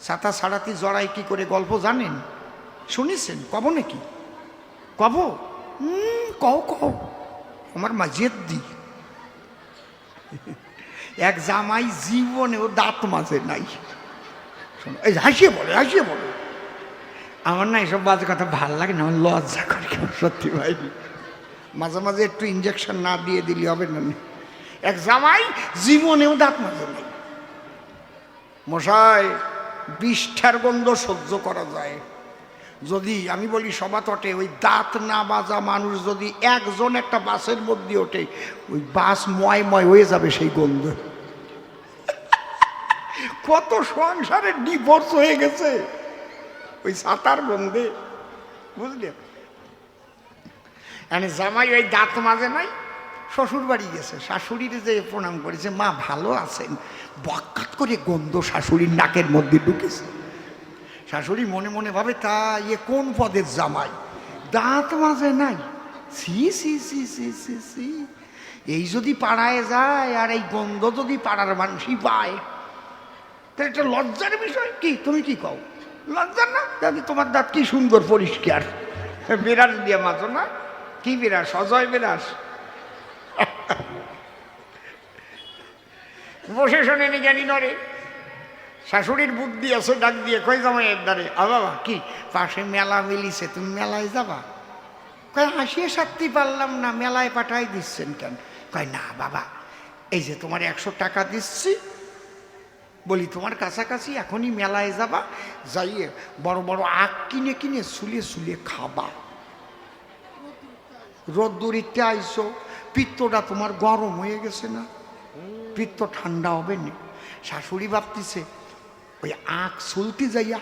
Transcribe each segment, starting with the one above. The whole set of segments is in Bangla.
ছাতা ছাড়াতে জড়াই কি করে গল্প জানেন? শুনেছেন? কব নাকি? কব? কও কও, আমার মা জেদ দি। এক জামাই জীবনেও দাঁত মাজে নাই। এই হাসিয়ে বলে, হাসিয়ে বলে। আমার না এসব বাজে কথা ভাল লাগে না, আমার লজ্জা করে সত্যি ভাই। মাঝে মাঝে একটু ইঞ্জেকশন না দিয়ে দিলে হবে না। এক জামাই জীবনেও দাঁত মাজে নাই। মশাই, বিষ্ঠার গন্ধ সহ্য করা যায় যদি, আমি বলি সভা তটে ওই দাঁত না মাজা মানুষ যদি একজন একটা বাসের মধ্যে ওঠে, ওই বাস ময় ময় হয়ে যাবে সেই গন্ধ। কত সংসারে ডিভোর্স হয়ে গেছে ওই ছাতার গন্ধে, বুঝলি? জামাই ওই দাঁত মাজে নাই, শ্বশুর বাড়ি গেছে, শাশুড়ির যে প্রণাম করেছে, মা ভালো আছেন, বক্কাত করে গন্ধ শাশুড়ির নাকের মধ্যে ঢুকেছে। শাশুড়ি মনে মনে ভাবে, তা ইয়ে কোন পদের জামাই, দাঁত মাজে নাই, সি সি সি সি সি সি। এই যদি পাড়ায় যায় আর এই গন্ধ যদি পাড়ার মানুষই পায়, তাহলে একটা লজ্জার বিষয়। কি তুমি কি কও? লজ্জার না? দাদি তোমার দাঁত কি সুন্দর পরিষ্কার, বিরাস দিয়ে মাঝো না? কি বিরাস? অজয় বিরাস। বসে শোনেনি জ্ঞানী নরে, শাশুড়ির বুদ্ধি আছে, ডাক দিয়ে কই জামাইয়ের দ্বারে, বাবা কি পাশে মেলা মিলিছে, তুমি মেলায় যাবা? কয় হাসিয়ে সারতে পারলাম না, মেলায় পাঠাই দিচ্ছেন কেন? কয় না বাবা, এই যে তোমার 100 টাকা দিচ্ছি, বলি তোমার কাছাকাছি এখনই মেলায় যাবা, যাইয়ে বড় বড় আখ কিনে কিনে সুলে সুলে খাবা। রোদ্দুরিতে আইসো, পিত্তটা তোমার গরম হয়ে গেছে না, পিত্ত ঠান্ডা হবে না। শাশুড়ি ভাবতেছে ওই আখ সুলতে যাইয়া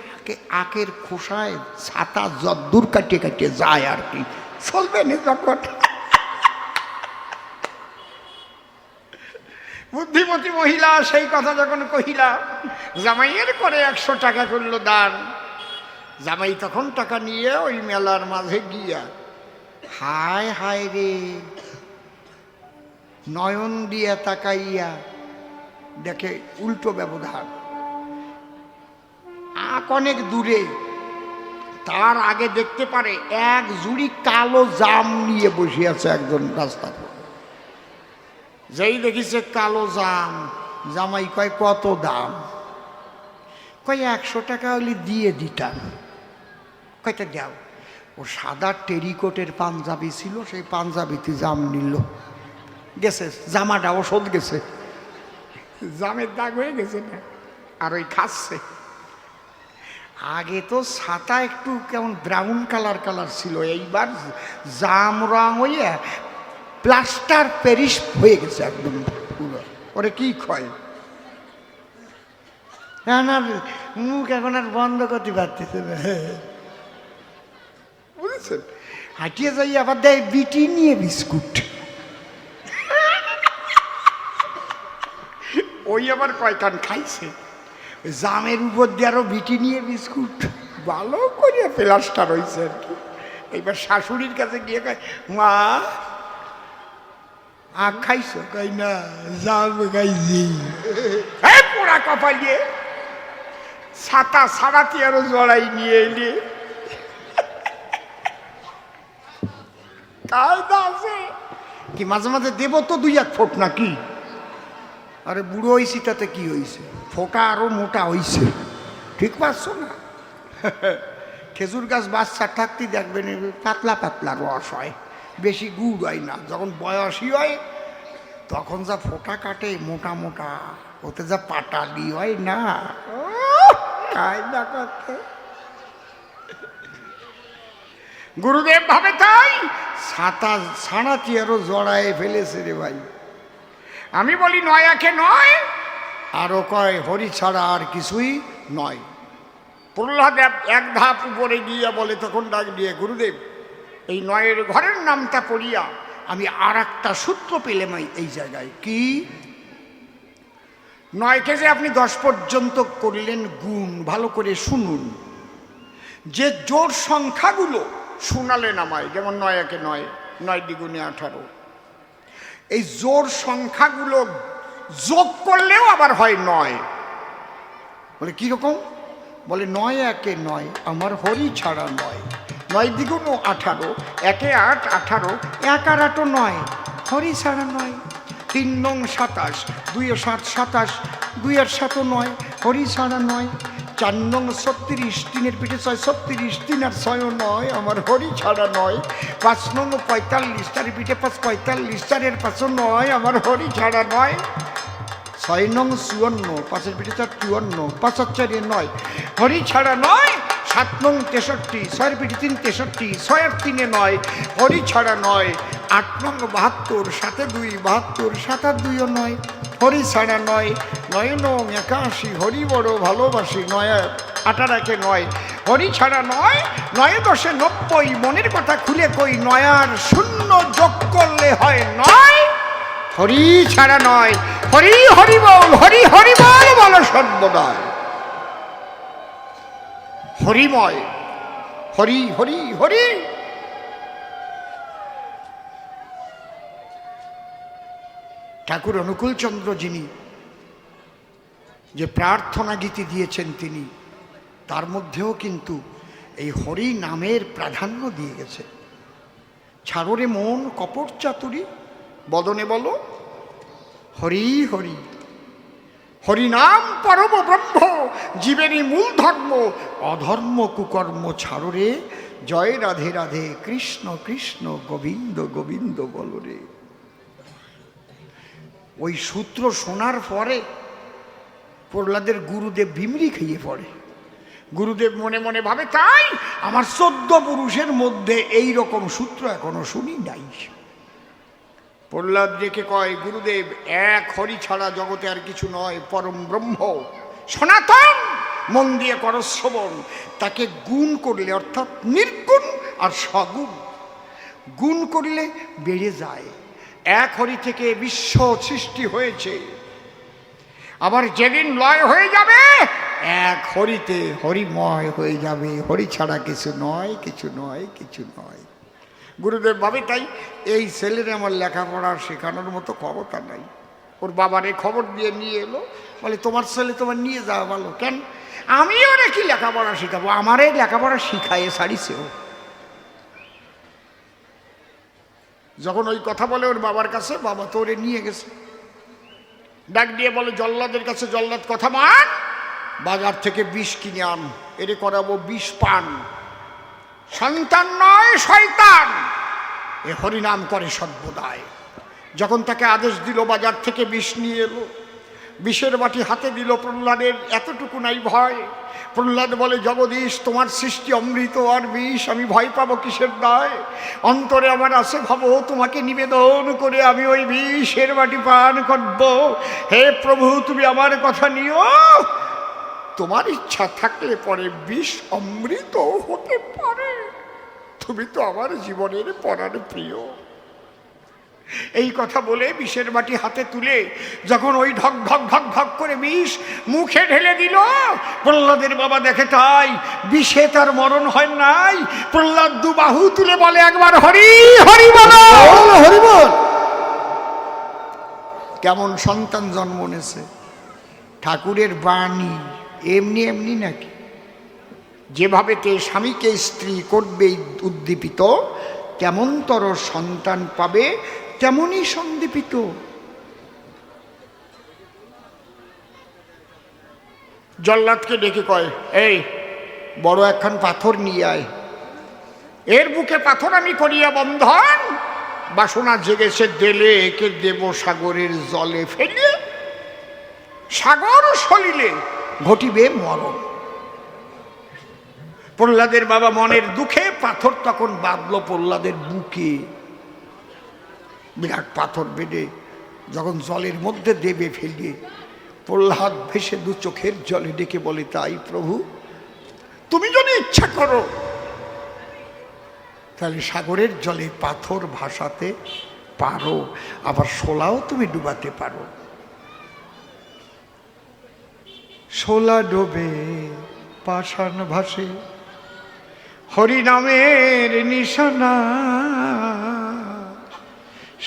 আখের খোসায় ছাতা যদ্দূর কাটিয়ে কাটিয়ে যায় আর কি, চলবে না যখন। বুদ্ধিমতী মহিলা সেই কথা যখন কহিলা, জামাইয়ের করে 100 টাকা করলো দান। জামাই তখন টাকা নিয়ে ওই মেলার মাঝে গিয়া, হায় হায় রে, নয়ন দিয়া তাকাইয়া দেখে উল্টো ব্যবধান। আখ অনেক দূরে, তার আগে দেখতে পারে এক জুড়ি কালো জাম নিয়ে বসে আছে একজন রাস্তার। যেই দেখিছে কালো জাম, জামাই কয় কত দাম? কয় 100 টাকা হলে দিয়ে দিতাম। কয়টা দাও। ও সাদা টেরিকোটের পাঞ্জাবি ছিল, সেই পাঞ্জাবিতে জাম নিল, গেছে জামাটা ওষুধ গেছে, জামের দাগ হয়ে গেছে না, আর ওই খাচ্ছে। আগে তো ছাতা একটু কেমন ব্রাউন কালার কালার ছিল, এইবার জাম রং হয়ে প্লাস্টার প্যারিস হয়ে গেছে একদম পুরো। ওরে কি ক্ষয়, না মুখ এখন আর বন্ধ করতে পারতেছে না, বুঝেছেন? হাঁটিয়ে যাই আবার দেয় বিটি নিয়ে বিস্কুট, ওই আবার কয়খান খাইছে, জামের উপর দিয়ে আরো বিটি নিয়ে বিস্কুট, ভালো করে প্লাস্টার হয়েছে আর কি। এইবার শাশুড়ির কাছে গিয়ে কয়, মা আখ খাইছো? কই না, জাম খাইছি। পোড়া কপালিয়ে ছাতা ছাড়াতে আরো জড়াই নিয়ে এলে, কায়দা আছে কি? মাঝে মাঝে দেব তো 2-1 ফোঁট নাকি? আরে বুড়ো হয়েছি তাতে কি হয়েছে, ফোঁটা আরো মোটা হয়েছে, ঠিক পাচ্ছ না? খেজুর গাছ বাচ্চা থাকতে দেখবেন পাতলা পাতলা রস হয়, বেশি গুড় হয় না। যখন বয়সী হয় তখন যা ফোঁটা কাটে মোটা মোটা, ওতে যা পাটালি হয় না, কায়দা করতে। গুরুদেব ভাবে তাই ছাতা ছাড়াতে আরো জড়ায় ফেলেছে রে ভাই। আমি বলি নয় একে নয়, আরো কয় হরি ছাড়া আর কিছুই নয়। প্রহ্লাদ 1 ধাপ উপরে গিয়া বলে, তখন ডাক দিয়ে, গুরুদেব এই নয়ের ঘরের নামটা পড়িয়া আমি আর একটা সূত্র পেলাম এই জায়গায়। কি? 9কে যে আপনি 10 পর্যন্ত করলেন গুণ, ভালো করে শুনুন। যে জোড় সংখ্যাগুলো শোনালেন আমায়, যেমন 9 একে 9, 9 দ্বিগুণে 18, এই জোড় সংখ্যাগুলো যোগ করলেও আবার হয় 9। বলে কিরকম? বলে 9 একে 9, আমার হরি ছাড়া 9। 9 দ্বিগুণ 18, 1 8, 18, 1 আর 8 9, হরি ছাড়া 9। 3 নং 27, 2 7 27, 2 আর 7 9, হরি ছাড়া 9। 4 নং 36, 3 পিঠে 6 36, 3 আর 6 9, আমার হরি ছাড়া 9। 5 নং 45, 4 পিঠে 5 45, 4 এর 5 9, আমার হরি ছাড়া 9। 6 নং 54, 5 পিঠে 4 54, 5 আর 4 9, হরি ছাড়া 9। 7 নং 63, 6 পিঠে 3 63, 6 আর 3 9, হরি ছাড়া 9। 8 নং 72, 7 2 72, 7 আর 2 9, হরি ছাড়া 9। 9 নং 81, হরি বড় ভালোবাসি, 9 8 আর 1 9, হরি ছাড়া 9। 9 10 90, মনের কথা খুলে কই, 9 আর 0 যোগ করলে হয় 9, হরি ছাড়া 9। হরি হরি বল, হরি হরি বল, বলো সর্বদাই হরিময়, হরি হরি হরি। ঠাকুর অনুকূলচন্দ্র যিনি যে প্রার্থনা গীতি দিয়েছেন, তিনি তার মধ্যেও কিন্তু এই হরি নামের প্রাধান্য দিয়ে গেছে। ছাড়রে মন কপট চাতুরি, বদনে বলো হরি হরি। হরিনাম পরম ব্রহ্ম, জীবেরই মূল ধর্ম, অধর্ম কুকর্ম ছাড়রে, জয় রাধে রাধে, কৃষ্ণ কৃষ্ণ গোবিন্দ গোবিন্দ বলো রে। ওই সূত্র শোনার পরে প্রহ্লাদের গুরুদেব বিমরি খেয়ে পড়ে। গুরুদেব মনে মনে ভাবে, তাই আমার 14 পুরুষের মধ্যে এই রকম সূত্র এখনো শুনি নাই। প্রহ্লাদ রেখে কয়, গুরুদেব, এক হরি ছাড়া জগতে আর কিছু নয়, পরম ব্রহ্ম সনাতন, মন দিয়ে করো শ্রবণ। তাকে গুণ করলে, অর্থাৎ নির্গুণ আর সগুণ, গুণ করলে বেড়ে যায়। এক হরি থেকে বিশ্ব সৃষ্টি হয়েছে, আবার যেদিন লয় হয়ে যাবে, এক হরিতে হরিময় হয়ে যাবে। হরি ছাড়া কিছু নয়, কিছু নয়, কিছু নয়। গুরুদেব ভাবে, তাই এই ছেলের আমার লেখাপড়া শেখানোর মতো ক্ষমতা নাই। ওর বাবারে খবর দিয়ে নিয়ে এলো, বলে তোমার ছেলে তোমার নিয়ে যাওয়া ভালো। কেন? আমি ওরে কি লেখাপড়া শিখাবো, আমারে লেখাপড়া শিখাইয়ে ছাড়িছে ও। যখন ওই কথা বলে ওর বাবার কাছে, বাবা তো ওরে নিয়ে গেছে, ডাক দিয়ে বলে, জল্লাদের কাছে জল্লাদ কথা মান, বাজার থেকে বিষ কিনে আন, এরে করাবো বিষ পান। সন্তান নয় শয়তান, এ হরিনাম করে সর্বদাই। যখন তাকে আদেশ দিল, বাজার থেকে বিষ নিয়ে এলো, বিষের বাটি হাতে দিল প্রহ্লাদের, এতটুকু নাই ভয়। প্রহ্লাদ বলে, জগদীশ, তোমার সৃষ্টি অমৃত আর বিষ, আমি ভয় পাবো কিসের দায়? অন্তরে আমার আছে ভাবো, তোমাকে নিবেদন করে আমি ওই বিষের বাটি পান করব। হে প্রভু, তুমি আমার কথা নিও, তোমার ইচ্ছা থাকলে পরে বিষ অমৃত হতে পারে। তুমি তো আমার জীবনের পরাণ প্রিয়। এই কথা বলে বিষের বাটি হাতে তুলে যখন ওই ঢক ঢক ঢক ঢক করে বিষ মুখে ঢেলে দিল, প্রহ্লাদের বাবা দেখে তাই বিষে তার মরণ হয় নাই। প্রহ্লাদ দু বাহু তুলে বলে, একবার হরি হরি বল, হরি বল। কেমন সন্তান জন্ম নিয়েছে! ঠাকুরের বাণী এমনি এমনি নাকি? যেভাবে তে স্বামীকে স্ত্রী করবে উদ্দীপিত, কেমনতর সন্তান পাবে তেমনই সন্দীপিত। জল্লাদকে ডেকে কয়, এই বড় একখান পাথর নিয়ে আয়, এর বুকে পাথর আমি করিয়া বন্ধন, বাসনা জেগেছে দেলে, একে দেব সাগরের জলে ফেলে, সাগর সলিলে ঘটিবে মরণ। প্রহ্লাদের বাবা মনের দুঃখে পাথর তখন বাঁধল প্রহ্লাদের বুকে, বিরাট পাথর বেঁধে যখন জলের মধ্যে দেবে ফেলে, প্রহ্লাদ ভেসে দু চোখের জলে ডেকে বলে, তাই প্রভু, তুমি যদি ইচ্ছা করো তাহলে সাগরের জলে পাথর ভাসাতে পারো, আবার শোলাও তুমি ডুবাতে পারো। শোলা ডোবে পাষাণ ভাসে, হরি নামের নিশানা,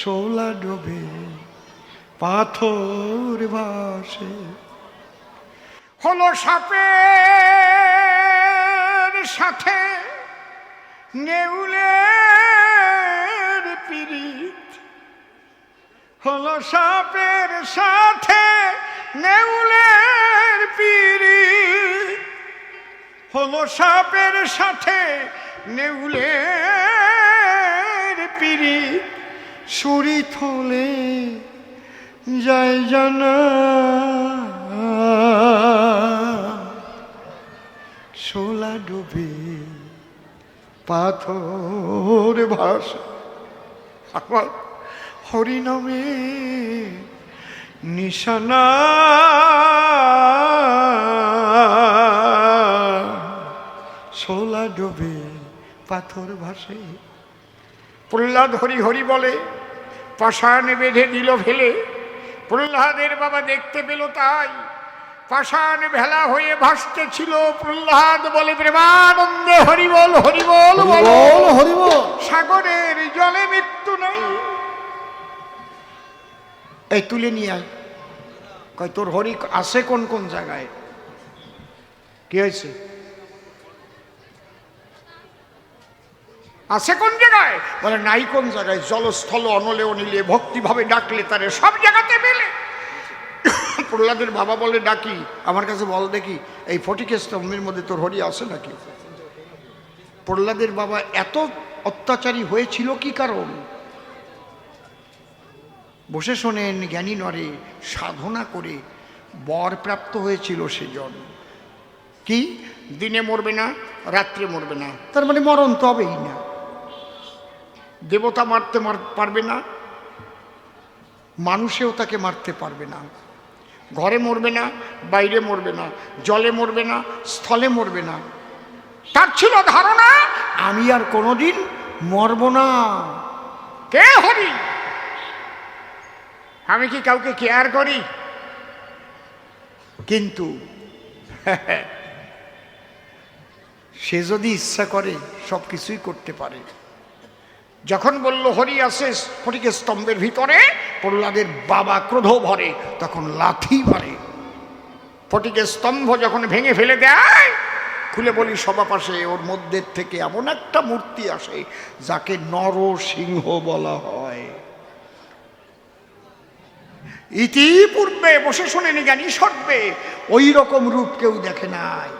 শোলা ডোবে পাথর ভাসে। হলো সাপে সাথে নেউলের পিরিত, হলো সাপের সাথে নেউলের পিরিত, হলো সাপের সাথে নেউলের পিরিত, সুরি থলে যায় জানা শোলা ডুবে পাথর ভাষা। আমার হরিনামে নিশানা শোলা ডুবে পাথর ভাসে। প্রহ্লাদ হরি হরি বলে, পাষাণ বেঁধে দিল ফেলে। প্রহ্লাদের বাবা দেখতে পেল তাই, পাষাণ ভেলা হয়ে ভাসতে ছিল। প্রহ্লাদ বলে, প্রেমানন্দে হরিবল হরিবল বল হরিবল, সাগরের জলে মৃত্যু নেই। এই তুলে নিয়ে আয়। কয় তোর হরি আছে কোন কোন জায়গায়? কি হয়েছে? আছে কোন জায়গায়? বলে নাই কোন জায়গায়, জলস্থল অনলে অনিলে ভক্তিভাবে ডাকলে তারে সব জায়গাতে মেলে। প্রহ্লাদের বাবা বলে, ডাকি আমার কাছে বল দেখি এই ফটিকের স্তম্ভের মধ্যে তোর হরি আছে নাকি? প্রহ্লাদের বাবা এত অত্যাচারী হয়েছিল কি কারণ? বসে শোনেন, জ্ঞানী নরে সাধনা করে বর প্রাপ্ত হয়েছিল সেজন। কি দিনে মরবে না, রাত্রে মরবে না, তার মানে মরণ তো হবেই না। দেবতা মারতে পারবে না, মানুষেও তাকে মারতে পারবে না। ঘরে মরবে না, বাইরে মরবে না, জলে মরবে না, স্থলে মরবে না। তার ছিল ধারণা আমি আর কোনোদিন মরব না। কে হরি? আমি কি কাউকে কেয়ার করি? কিন্তু সে যদি ইচ্ছা করে সব কিছুই করতে পারে। যখন বলল হরি আছে ফটিকের স্তম্ভের ভিতরে, প্রহ্লাদের বাবা ক্রোধ ভরে তখন লাথি মারে। ফটিকের স্তম্ভ যখন ভেঙে ফেলে দেয়, খুলে বলি সভা পাশে, ওর মধ্যে থেকে এমন একটা মূর্তি আসে যাকে নরসিংহ বলা হয়। ইতিপূর্বে বসে শোনেন জ্ঞানী সর্বে ওই রকম রূপ কেউ দেখে নাই।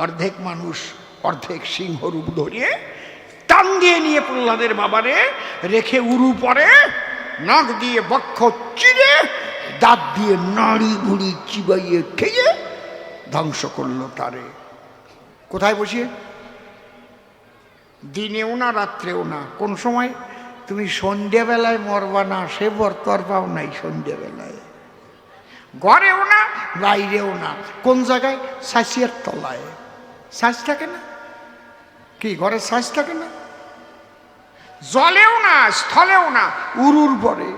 অর্ধেক মানুষ অর্ধেক সিংহ রূপ ধরিয়ে টান দিয়ে নিয়ে প্রহ্লাদের বাবারে রেখে উরু পরে, নাক দিয়ে বক্ষ চিরে, দাঁত দিয়ে নাড়ি ভুড়ি চিবাইয়ে খেয়ে ধ্বংস করলো তারে। কোথায় বসিয়ে? দিনেও না রাত্রেও না। কোন সময়? তুমি সন্ধ্যেবেলায় মরবা না, সে বর্তর পাও নাই সন্ধ্যেবেলায়। ঘরেও না, বাইরেও না। কোন জায়গায়? শাঁসিয়ার তলায়। শ্বাস থাকে না কি? ঘরে শ্বাস থাকে না? জলেও না, স্থলেও না, উরুর পরে।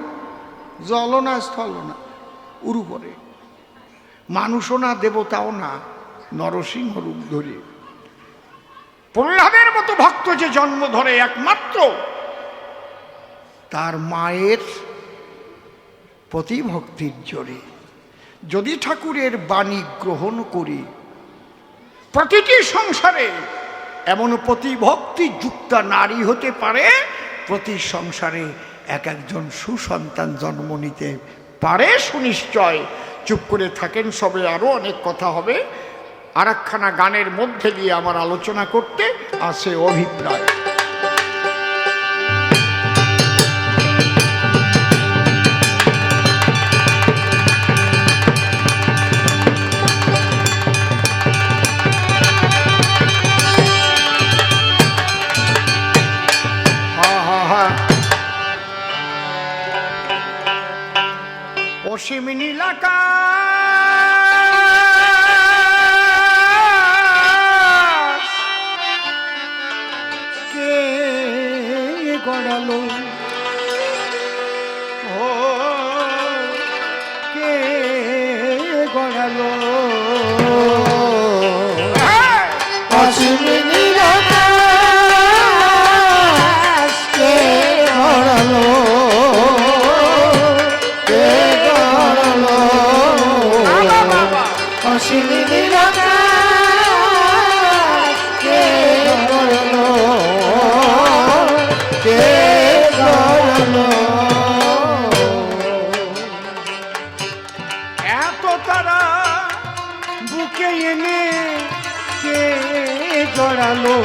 জলও না, স্থলও না, উরু পরে। মানুষও না, দেবতাও না, নরসিংহ রূপ ধরে। প্রহ্লাদের মতো ভক্ত যে জন্ম ধরে একমাত্র তার মায়ের প্রতি ভক্তির জোরে। যদি ঠাকুরের বাণী গ্রহণ করি, প্রতিটি সংসারে এমন প্রতিভক্তি যুক্তা নারী হতে পারে, প্রতি সংসারে এক একজন সুসন্তান জন্ম নিতে পারে সুনিশ্চয়। চুপ করে থাকেন সবে, আরও অনেক কথা হবে। আর একখানা গানের মধ্যে দিয়ে আমার আলোচনা করতে আছে অভিপ্রায়। অসীম নীলাকাশ কে গড়ালো, ও কে গড়ালো? অসীম নীলাকাশ কে গড়ালো, কে গড়ালো? বুকে এনে কে জড়ালো,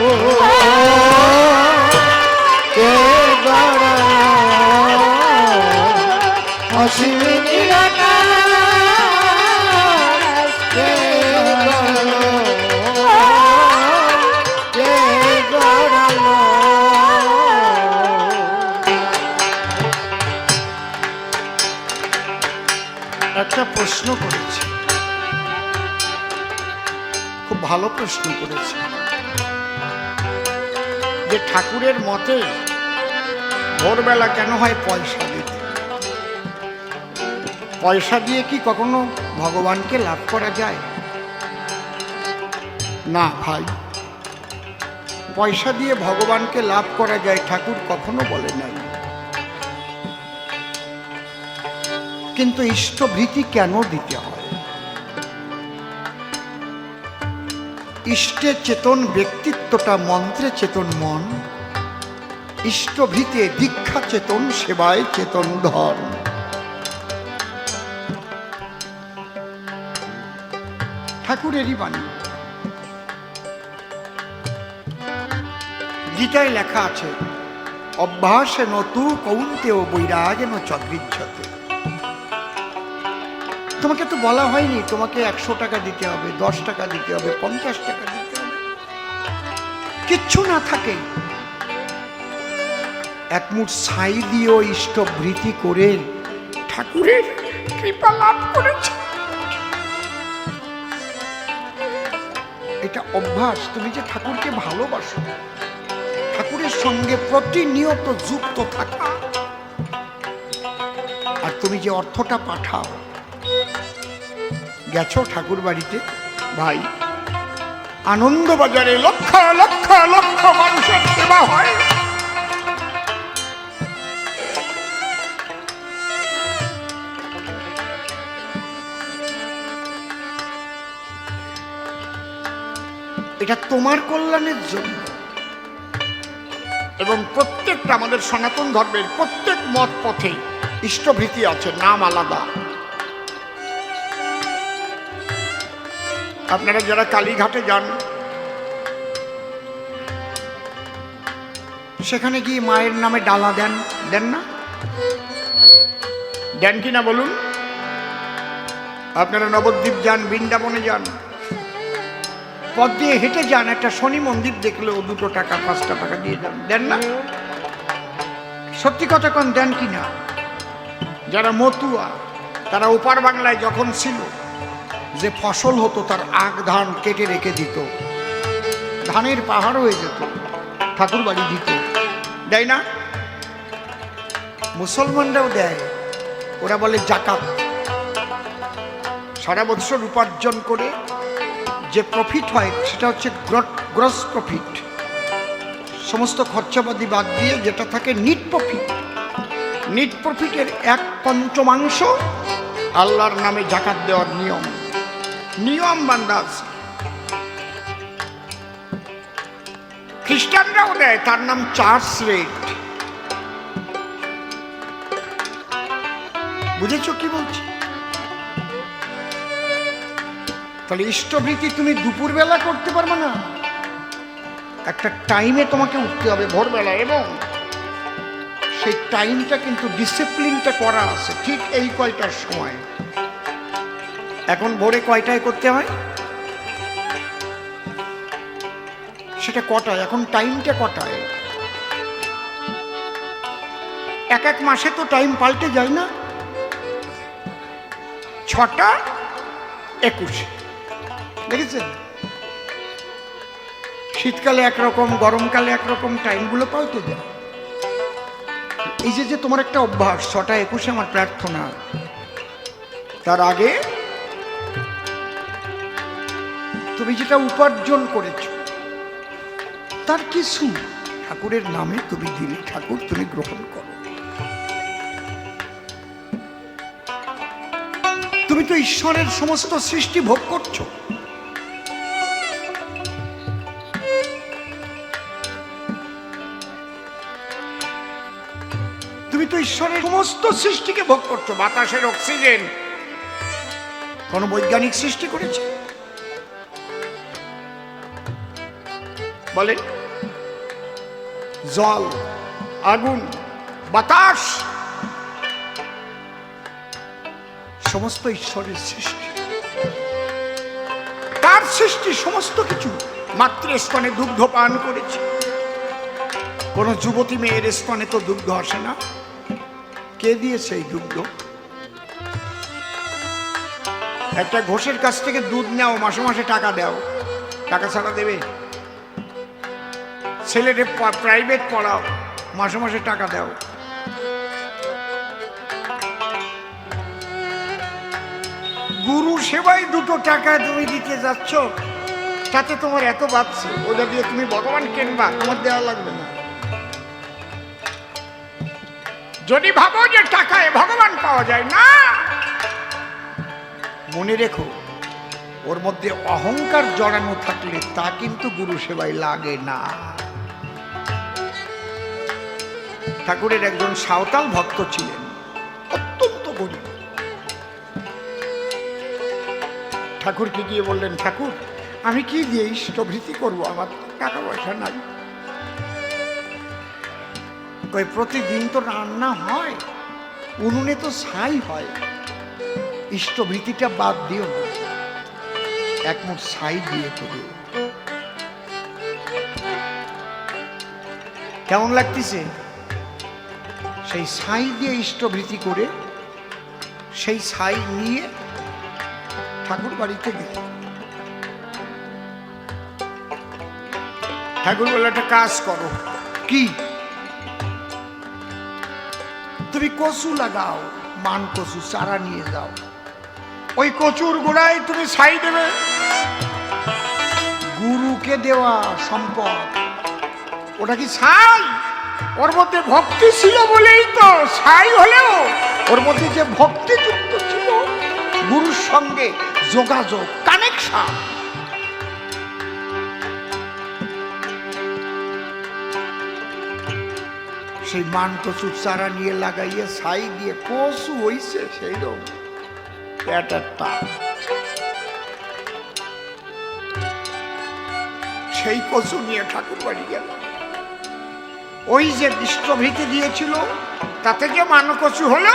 কে জড়ালো অসীম নিরাকার, কে জড়ালো, কে জড়ালো। একটা প্রশ্ন করেছি, খুব ভালো প্রশ্ন করেছে, যে ঠাকুরের মতে ভোরবেলা কেন হয় পয়সা দিতে? পয়সা দিয়ে কি কখনো ভগবানকে লাভ করা যায়? না ভাই, পয়সা দিয়ে ভগবানকে লাভ করা যায় ঠাকুর কখনো বলে নাই। কিন্তু ইষ্টভৃতি কেন দিতে হয়? ইষ্টে চেতন ব্যক্তিত্বটা, মন্ত্রে চেতন মন, ইষ্টভৃতে দীক্ষা চেতন, সেবায় চেতন ধন। ঠাকুরেরই বাণী। গীতায় লেখা আছে, অভ্যাসে নতু কৌন্তেয় বৈরাগেন চদ্বিজ্জতে। তোমাকে তো বলা হয়নি তোমাকে 100 টাকা দিতে হবে, 10 টাকা দিতে হবে, 50 টাকা দিতে হবে। কিচ্ছু না থাকে, এক মুঠ ছাই দিয়েও ইষ্টভৃতি করে ঠাকুরের কৃপা লাভ করেছে। এটা অভ্যাস। তুমি যে ঠাকুরকে ভালোবাসো, ঠাকুরের সঙ্গে প্রতিনিয়ত যুক্ত থাকা, আর তুমি যে অর্থটা পাঠাও। গেছো ঠাকুর বাড়িতে ভাই, আনন্দবাজারে লক্ষ লক্ষ লক্ষ মানুষের সেবা হয়, এটা তোমার কল্যাণের জন্য। এবং প্রত্যেকটা আমাদের সনাতন ধর্মের প্রত্যেক মত পথে ইষ্টভৃতি আছে, নাম আলাদা। আপনারা যারা কালীঘাটে যান, সেখানে গিয়ে মায়ের নামে ডালা দেন, দেন না? দেন কিনা বলুন? আপনারা নবদ্বীপ যান, বৃন্দাবনে যান, পথ দিয়ে হেঁটে যান, একটা শনি মন্দির দেখলেও 2 টাকা 5 টাকা দিয়ে যান, দেন না? সত্যি কথা কোন, দেন কিনা? যারা মতুয়া, তারা ওপার বাংলায় যখন ছিল, যে ফসল হতো তার আগ ধান কেটে রেখে দিত, ধানের পাহাড় হয়ে যেত, ঠাকুর বাড়ি দিত, দেয় না? মুসলমানরাও দেয়, ওরা বলে জাকাত। সারা বছর উপার্জন করে যে প্রফিট হয় সেটা হচ্ছে গ্রস প্রফিট, সমস্ত খরচাবাদি বাদ দিয়ে যেটা থাকে নিট প্রফিট। নিট প্রফিটের 1/5 আল্লাহর নামে জাকাত দেওয়ার নিয়ম, নিয়ম বান্দা আছে। খ্রিস্টানরাও দেয়, তার নাম চার্চ রেট। বুঝেছ কি বলছি? তাহলে ইষ্টভৃতি তুমি দুপুরবেলা করতে পারবে না, একটা টাইমে তোমাকে উঠতে হবে ভোরবেলা, এবং সেই টাইমটা কিন্তু ডিসিপ্লিনটা করা আছে ঠিক এই কয়টার সময়। এখন ভোরে কয়টায় করতে হয়, সেটা কটায়, এখন টাইমটা কটায়? এক মাসে তো টাইম পাল্টে যায় না। 6:21 দেখেছেন? শীতকালে একরকম, গরমকালে একরকম, টাইমগুলো পাল্টে যায়। এই যে তোমার একটা অভ্যাস, 6:21 আমার প্রার্থনা, তার আগে তুমি যেটা উপার্জন করেছ তার কিছু ঠাকুরের নামে তুমি দিলে, ঠাকুর তুমি গ্রহণ করো। তুমি তো ঈশ্বরের সমস্ত সৃষ্টি ভোগ করছো। তুমি তো ঈশ্বরের সমস্ত সৃষ্টিকে ভোগ করছো। বাতাসের অক্সিজেন কোন বৈজ্ঞানিক সৃষ্টি করেছে? বলেন? জল, আগুন, বাতাস সমস্ত ঈশ্বরের সৃষ্টি। তার সৃষ্টি সমস্ত কিছু। মাতৃস্তনে দুগ্ধ পান করেছে। কোন যুবতী মেয়ের স্তনে তো দুগ্ধ আসে না। কে দিয়েছে এই দুগ্ধ? একটা ঘোষের কাছ থেকে দুধ নাও, মাসে মাসে টাকা দাও, টাকা ছাড়া দেবে? ছেলেরে প্রাইভেট পড়াও, মাসে মাসে টাকা দাও। গুরু সেবায় 2 টাকা তুমি দিতে যাচ্ছ, তাতে তোমার এত বাড়ছে, ওটা দিয়ে তুমি ভগবান কিনবা, তোমার দেওয়া লাগবে না। যদি ভাবো যে টাকায় ভগবান পাওয়া যায় না, মনে রেখো ওর মধ্যে অহংকার জড়ানো থাকলে তা কিন্তু গুরু সেবায় লাগে না। ঠাকুরের একজন সাঁওতাল ভক্ত ছিলেন, অত্যন্ত গরিব। ঠাকুরকে গিয়ে বললেন, ঠাকুর আমি কি দিয়ে ইষ্টভৃতি করবো, আমার টাকা পয়সা নাই। কই প্রতিদিন তো রান্না হয়, উনুনে তো ছাই হয়, ইষ্টভৃতিটা বাদ দিও না, এক মুঠ ছাই দিয়ে তবে। কেমন লাগতেছে? সেই ছাই দিয়ে ইষ্টভৃতি করে সেই ছাই নিয়ে ঠাকুর বাড়িতে গেল। ঠাকুর বলে, একটা কাজ করো। কি? তুমি কচু লাগাও, মান কচু চারা নিয়ে যাও, ওই কচুর গোড়ায় তুমি ছাই দেবে। গুরুকে দেওয়া সম্পদ, ওটা কি ছাই? ওর মধ্যে ভক্তি ছিল বলেই তো ছাই হলেও ওর মধ্যে যে ভক্তি যুক্ত ছিল, গুরুর সঙ্গে যোগাযোগ, কানেকশন, সেই মান কচুর চারা নিয়ে লাগাইয়ে ছাই দিয়ে কচু হইছে সেই রকম একটা। সেই কচু নিয়ে ঠাকুর বাড়ি গেল। ওই যে ইষ্টভৃতি দিয়েছিল তাতে যে মান কচু হলো,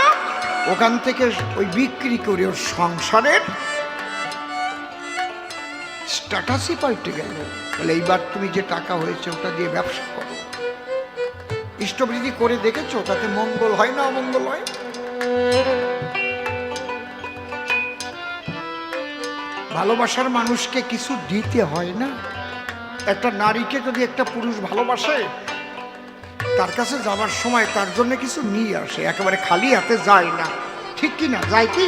ওখান থেকে ওই বিক্রি করে ওর সংসারের স্ট্যাটাসই পাল্টে গেল। বলে এইবার তুমি যে টাকা হয়েছে ওটা দিয়ে ব্যবসা করো। ইষ্টভৃতি করে দেখেছো তাতে মঙ্গল হয় না অমঙ্গল হয়? ভালোবাসার মানুষকে কিছু দিতে হয় না। একটা নারীকে যদি একটা পুরুষ ভালোবাসে, তার কাছে যাবার সময় তার জন্য কিছু নিয়ে আসে, একেবারে খালি হাতে যায় না। ঠিক কি না? যায় কি?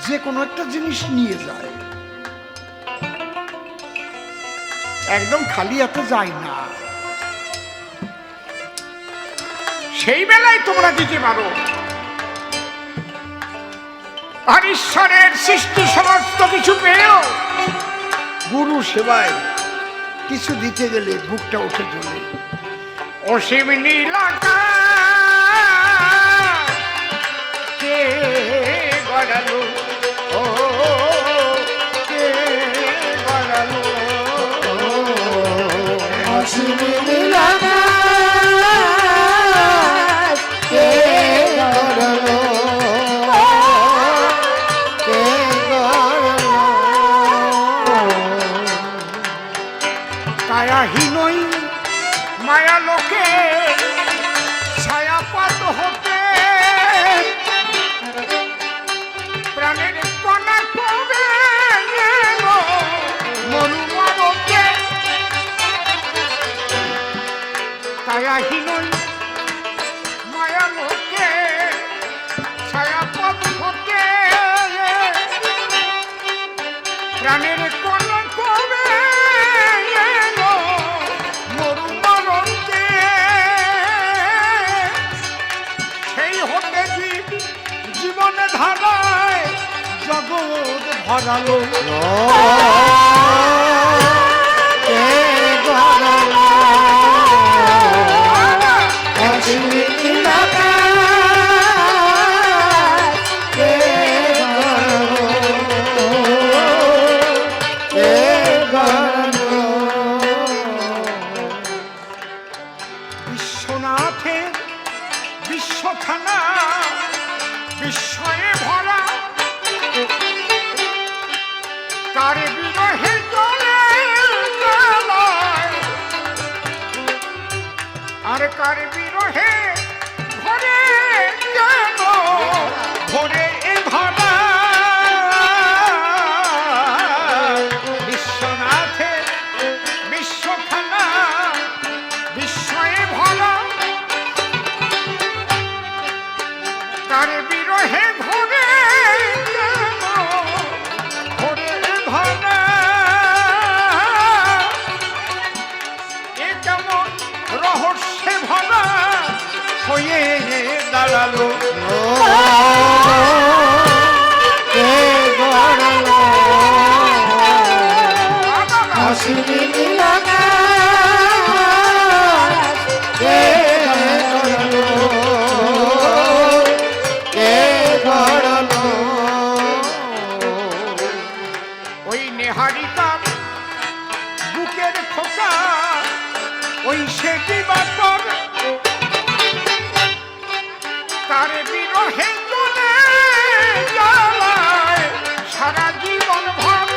যে কোনো একটা জিনিস নিয়ে যায়, একদম খালি হাতে যায় না। সেই বেলায় তোমরা দিতে পারো। আর ঈশ্বরের সৃষ্টি সমস্ত কিছু পেয়েও গুরু সেবায় কিছু দিতে গেলে বুকটা উঠে চলে। অসীম নীলাকা কে গড়ালো, ও কে গড়ালো, অসীম নীলাকা কে গড়ালো, কায়াহীনই মায়া লোকে ছায়াপাত হতে প্রাণের কণা কবে মরুমরতে। কায়াহীনই মায়া লোকে ছায়াপাত হতে প্রাণের কণা কবে জীবনে ধারায় জগৎ ভরালো, তার বিরহে ঘরে যেন ঘরে ধরা বিশ্বনাথের বিশ্বখানা বিস্ময়ে ভরা তার বিরহে ঘরে যেন ঘরে ধরা এ কেমন রহস্যে ভরা হয়ে দাঁড়ালো ওই নেহারিকার বুকের খোকা ওই সে কি বাপর তার বিরহে চলে জ্বালায় সারা জীবন ভর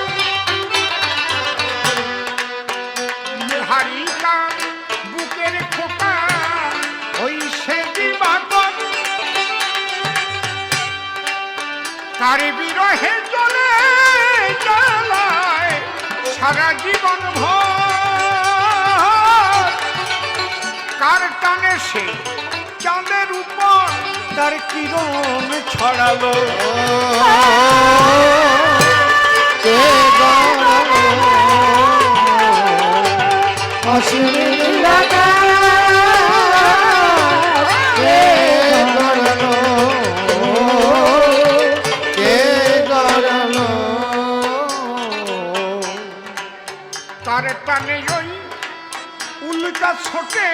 নেহারিকার বুকের খোকা ওই সে কি বাপর তার বিরহে চলে জ্বালায় সারা জীবন ভর কার টানে সে চাঁদের উপর তার কিরণ ছড়ালো তার টানে ওই উল্কা ছোটে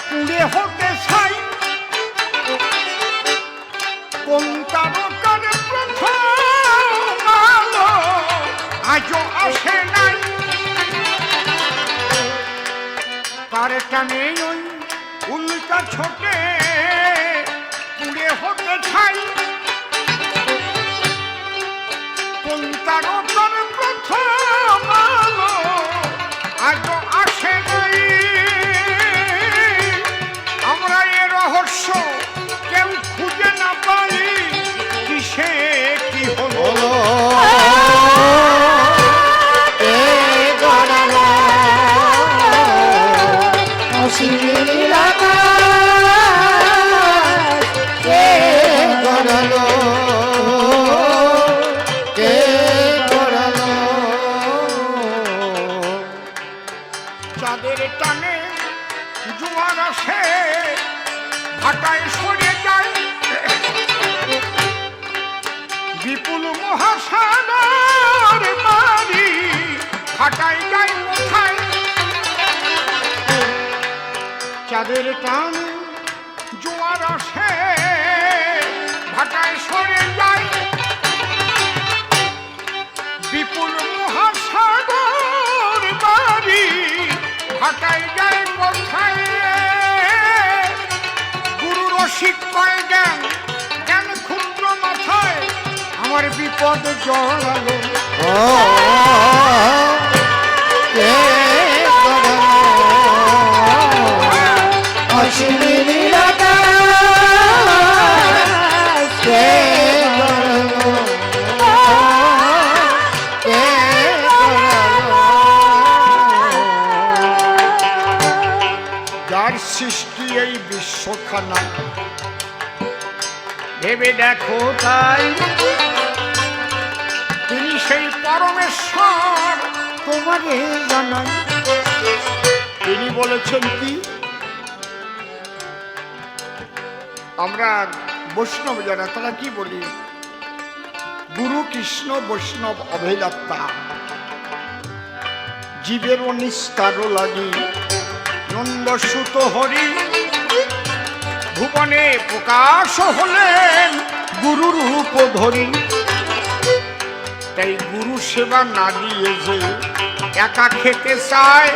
পুড়ে হতে ছাই কোন তারকার প্রথম আলো আজও আসে নাই তার টানে ওই উল্কা ছোটে পুড়ে হতে ছাই কোন তারকার প্রথম আলো আজও আসে নাই আমরা এ রহস্য কেউ খুঁজে না পাই কিসে কি হলো চাঁদের টানে জোয়ার আসে ভাটায় সরে যায় বিপুল মহাসাগর বাড়ি ভাটায় যায় কোথায় চাঁদের টানে জোয়ার আসে ভাটায় সরে যায় বিপুল মহাসাগর বাড়ি ভাটায় যায় কোথায় গুরু রসিক কয় জ্ঞান জ্ঞান ক্ষুদ্র মাথায় আমার বিপদ জড়ালো যার সৃষ্টি এই বিশ্বখানা ভেবে দেখো তাই তিনি সেই পরমেশ্বর তোমাকে জানাই তিনি বলেছেন কি আমরা বৈষ্ণব যারা তারা কি বলি গুরু কৃষ্ণ বৈষ্ণব অভেদাত্মা জীবের নিস্তারও লাগি নন্দসুত হরি ভুবনে প্রকাশ হলেন গুরু রূপ ধরি তাই গুরু সেবা না দিয়ে যে একা খেতে চায়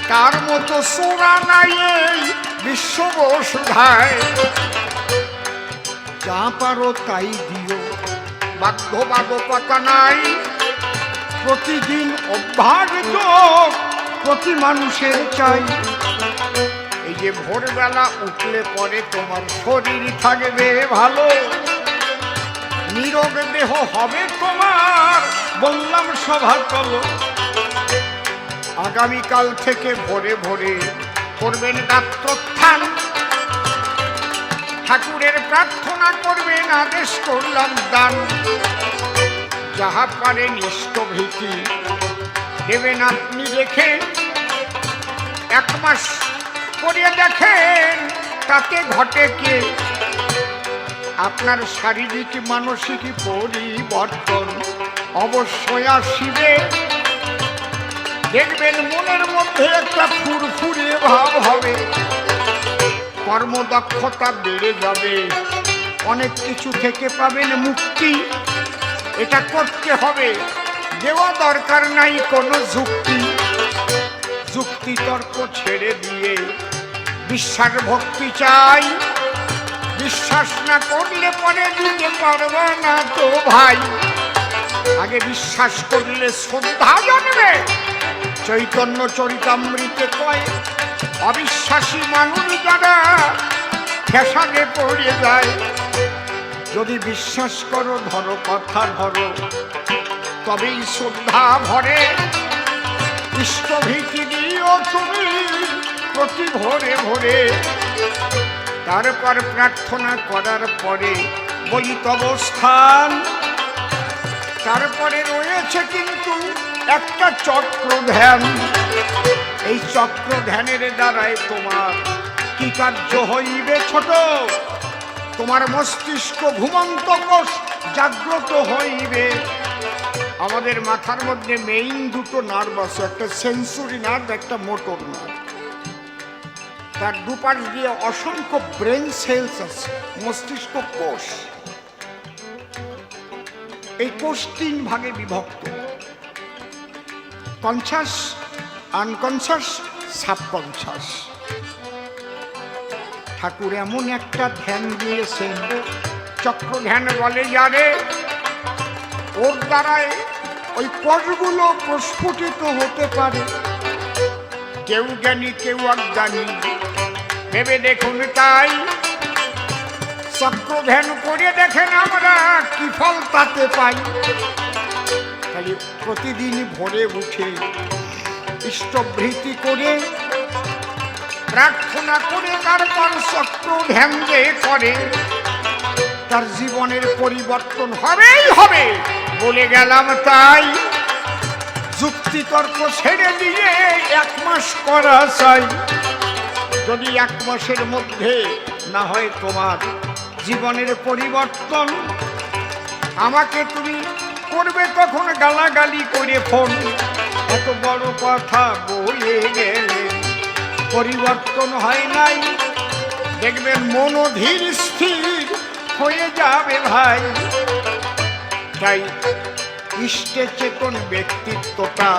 তার মতো সোনা নাই এই বিশ্ব বসুধায় যা পারো তাই দিও বাধ্যবাধকতা নাই প্রতিদিন অভ্যাস যোগ প্রতি মানুষের চাই যে ভোরবেলা উঠলে পরে তোমার শরীর থাকবে ভালো, নিরোগ দেহ হবে তোমার, বললাম সভা চলো। আগামীকাল থেকে ভোরে ভোরে করবেন গাত্রোত্থান, ঠাকুরের প্রার্থনা করবেন, আদেশ করলাম দান। যাহা পারেন ইষ্টভীতি দেবেন আপনি রেখে, 1 মাস করে দেখেন তাতে ঘটে কি আপনার শারীরিক মানসিক পরিবর্তন অবশ্যই আসিবে। দেখবেন মনের মধ্যে একটা ফুরফুরে ভাব হবে, কর্মদক্ষতা বেড়ে যাবে, অনেক কিছু থেকে পাবেন মুক্তি। এটা করতে হবে, দেওয়া দরকার নাই কোনো যুক্তি, যুক্তি তর্ক ছেড়ে দিয়ে বিশ্বাস ভক্তি চাই। বিশ্বাস না করলে পরে দিতে পারবে না তো ভাই, আগে বিশ্বাস করলে শ্রদ্ধা জন্মে। চৈতন্য চরিতামৃতে কয়, অবিশ্বাসী মানুষ যারা ফ্যাশনে পড়ে যায়। যদি বিশ্বাস করো, ধরো কথা ধরো, তবেই শ্রদ্ধা ভরে। ইষ্টভীতি দিও তুমি প্রতি ভোরে ভোরে, তারপর প্রার্থনা করার পরে বলিত অবস্থান। তারপরে রয়েছে কিন্তু একটা চক্র ধ্যান। এই চক্র ধ্যানের দ্বারাই তোমার কি কার্য হইবে ছোট, তোমার মস্তিষ্ক ঘুমন্ত কোষ জাগ্রত হইবে। আমাদের মাথার মধ্যে মেইন দুটো নার্ভ আছে, একটা সেন্সরি নার্ভ, একটা মোটর নার্ভ। তার দুপাশ দিয়ে অসংখ্য ব্রেন সেলস আছে, মস্তিষ্ক কোষ। এই কোষ 3 ভাগে বিভক্ত, কনসাস, আনকনসাস, সাবকনসাস। ঠাকুর এমন একটা ধ্যান দিয়েছেন, চক্র ধ্যান বলে যারে, ওর দ্বারায় ওই কোষগুলো প্রস্ফুটিত হতে পারে। কেউ জ্ঞানী কেউ অজ্ঞানী, ভেবে দেখুন তাই। চক্র ধ্যান করে দেখেন আমরা কি ফল তাতে পাই। খালি প্রতিদিন ভোরে উঠে ইষ্টভৃতি করে প্রার্থনা করে তারপর চক্র ধ্যান যে করে, তার জীবনের পরিবর্তন হবেই হবে, বলে গেলাম তাই। যুক্তি তর্ক ছেড়ে দিয়ে 1 মাস করা চাই। যদি 1 মাসের মধ্যে না হয় তোমার জীবনের পরিবর্তন, আমাকে তুমি করবে তখন গালাগালি করে ফোন। এত বড় কথা বলে গেলে পরিবর্তন হয় নাই, দেখবেন মন ধীর স্থির হয়ে যাবে ভাই। তাই ইষ্টে চেতন ব্যক্তিত্বটা,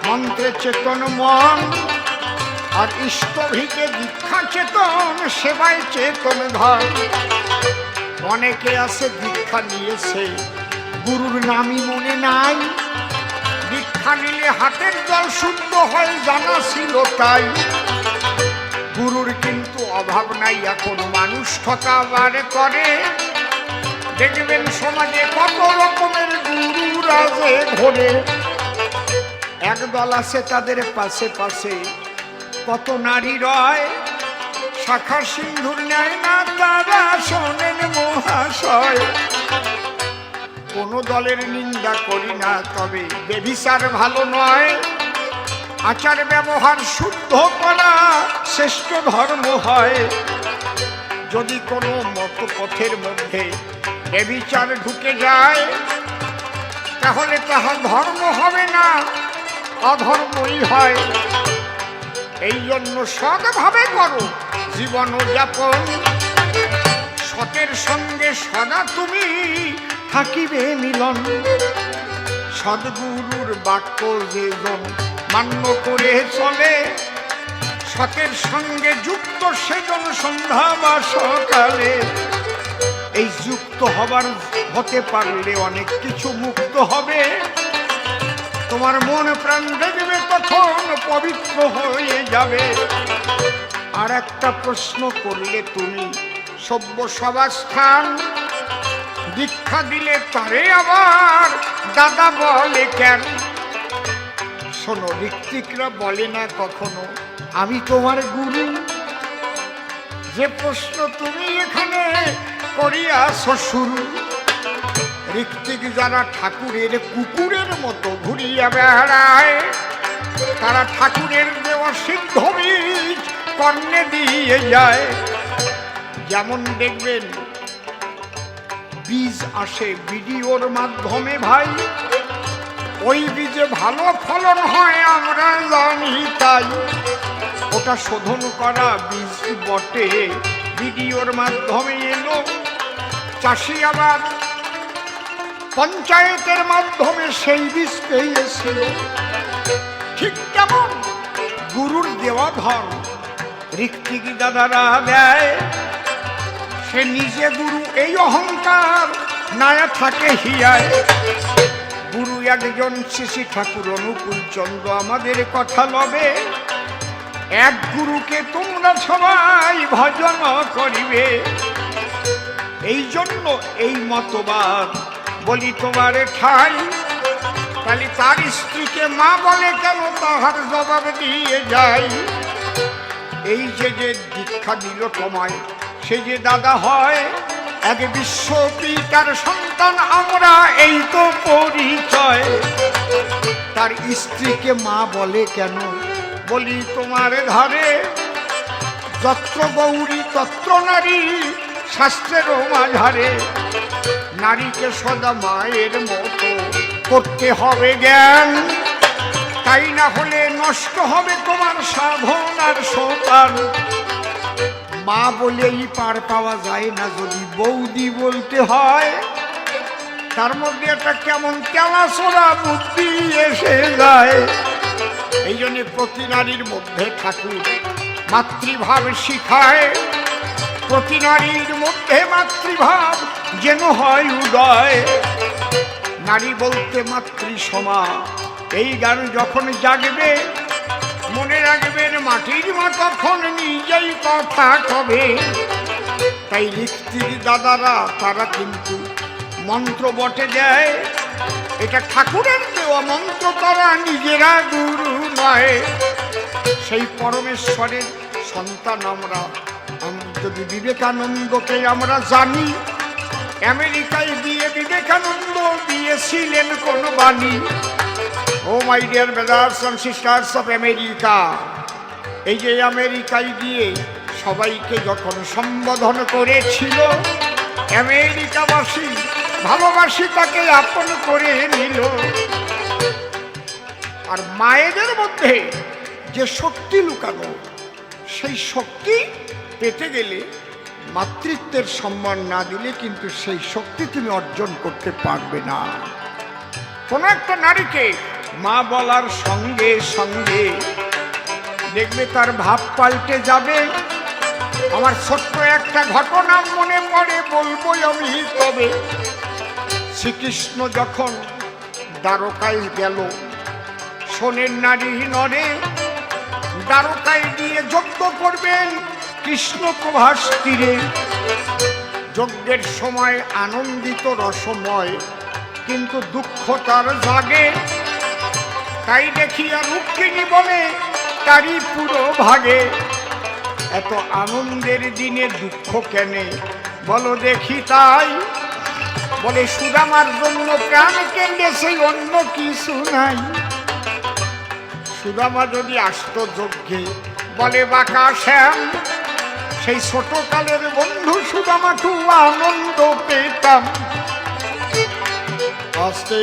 মন্ত্রে চেতন মন, আর ইষ্টভীতে দীক্ষা চেতন, সেবায় চেতন ধর। অনেকে আছে দীক্ষা নিয়েছে, গুরুর নামই মনে নাই। দীক্ষা নিলে হাতের জল শুদ্ধ হয়, জানা ছিল তাই। গুরুর কিন্তু অভাব নাই, এখন মানুষ ঠকাবার করে। দেখবেন সমাজে কত রকমের গুরুরা যে ঘোরে। একদল আছে তাদের পাশে পাশে কত নারী রয়, শাখা সিন্ধুর নেয় না তারা শোনেন মহাশয়। কোন দলের নিন্দা করি না, তবে বেভিচার ভালো নয়। আচার ব্যবহার শুদ্ধ করা শ্রেষ্ঠ ধর্ম হয়। যদি কোনো মতপথের মধ্যে বেভিচার ঢুকে যায়, তাহলে তাহা ধর্ম হবে না, অধর্মই হয়। এই জন্য সৎভাবে করো জীবন যাপন, সতের সঙ্গে সদা তুমি থাকিবে মিলন। সদ্গুরুর বাক্য যেজন মান্য করে চলে, সতের সঙ্গে যুক্ত সেজন সন্ধ্যা বা সকালে। এই যুক্ত হতে পারলে অনেক কিছু মুক্ত হবে। তোমার মন প্রাণ দেখবে তখন পবিত্র হয়ে যাবে। আর একটা প্রশ্ন করলে তুমি, সভ্য সভাস্থান দীক্ষা দিলে তারে আবার দাদা বলে কেন? শোনো, ঋত্বিকরা বলে না কখনো আমি তোমার গুরু। যে প্রশ্ন তুমি এখানে করিয়াছ শুরু, ঋত্বিক যারা ঠাকুরের কুকুরের মতো ঘুরিয়া বেড়ায়, তারা ঠাকুরের দেওয়া সিদ্ধ বীজ কর্ণে দিয়ে যায়। যেমন দেখবেন বীজ আসে ভিডিওর মাধ্যমে ভাই, ওই বীজে ভালো ফলন হয় আমরা জানি, তাই ওটা শোধন করা বীজ বটে, ভিডিওর মাধ্যমে এলো। চাষি আবার পঞ্চায়েতের মাধ্যমে সেই বীজ পেয়েছিল। ঠিক তেমন গুরুর দেওয়া ধন ঋত্বিক দাদারা দেয়। সে নিজে গুরু এই অহংকার নায়া থাকে হিয়ায়। গুরু একজন শ্রী ঠাকুর অনুকূল চন্দ্র আমাদের কথা লবে। এক গুরুকে তোমরা সবাই ভজন করিবে। এই জন্য এই মতবাদ বলি তোমার ঠাই। তাহলে তার স্ত্রীকে মা বলে কেন, তাহার জবাব দিয়ে যাই। এই যে দীক্ষা দিল তোমায়, সে যে দাদা হয়, এক বিশ্বপিতার সন্তান আমরা, এই তো পরিচয়। তার স্ত্রীকে মা বলে কেন, বলি তোমার ধারে যত্র গৌরী তত্র নারী, শাস্ত্রেরও মাঝারে। নারীকে সদা মায়ের মতো করতে হবে জ্ঞান, তাই না হলে নষ্ট হবে তোমার সাধনার সোপান। মা বলেই পার পাওয়া যায় না, যদি বৌদি বলতে হয়, তার মধ্যে একটা কেমন তেলাসোরা বুদ্ধি এসে যায়। এই জন্য প্রতি নারীর মধ্যে ঠাকুর মাতৃভাব শিখায়। প্রতি নারীর মধ্যে মাতৃভাব যেন হয় উদয়। নারী বলতে মাতৃ সমা, এই গান যখন জাগবে, মনে রাখবেন মাটির মা তখন নিজেই কথা কবে। তাই ঋত্বিক দাদারা তারা কিন্তু মন্ত্র বটে দেয়, এটা ঠাকুরের দেওয়া মন্ত্র, তারা নিজেরা গুরু নয়। সেই পরমেশ্বরের সন্তান আমরা। যদি বিবেকানন্দকে আমরা জানি, আমেরিকায় গিয়ে বিবেকানন্দ দিয়েছিলেন কোন বাণী। O my dear brothers and sisters of America, এই যে আমেরিকায় গিয়ে সবাইকে যখন সম্বোধন করেছিল, আমেরিকাবাসী ভালোবাসি তাকে আপন করে নিল। আর মায়েদের মধ্যে যে শক্তি লুকানো, সেই শক্তি পেতে গেলে মাতৃত্বের সম্মান না দিলে কিন্তু সেই শক্তি তুমি অর্জন করতে পারবে না। কোন একটা নারীকে মা বলার সঙ্গে সঙ্গে দেখবে তার ভাব পাল্টে যাবে। আমার ছোট্ট একটা ঘটনা মনে পড়ে, বলবো আমি তবে। শ্রীকৃষ্ণ যখন দ্বারকায় গেল, সোনের নারী নরে দ্বারকায় দিয়ে যজ্ঞ করবেন কৃষ্ণ প্রভাস তীরে। যজ্ঞের সময় আনন্দিত রসময়, কিন্তু দুঃখ তার জাগে। তাই দেখিয়া রুক্মিণী বলে তারই পুরো ভাগে। এত আনন্দের দিনে দুঃখ কেনে বলো দেখি তাই। বলে সুদামার জন্য প্রাণ কেঁদেছে, অন্য কিছু নাই। সুদামা যদি আসতো যজ্ঞে, বলে বাঁকা শ্যাম, সেই ছোটকালের বন্ধু সুদামা খুব আনন্দ পেতাম। আজকে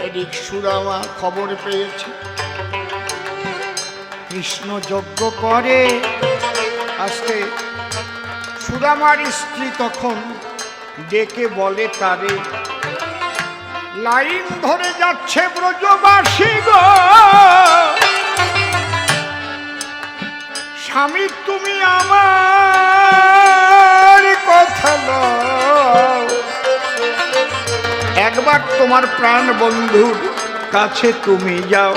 এদিক সুদামা খবর পেয়েছে কৃষ্ণ যজ্ঞ করে। আজকে সুদামার স্ত্রী তখন ডেকে বলে তারে, লাইন ধরে যাচ্ছে ব্রজবাসী গো, স্বামী তুমি আমার কথা লও, একবার তোমার প্রাণ বন্ধুর কাছে তুমি যাও।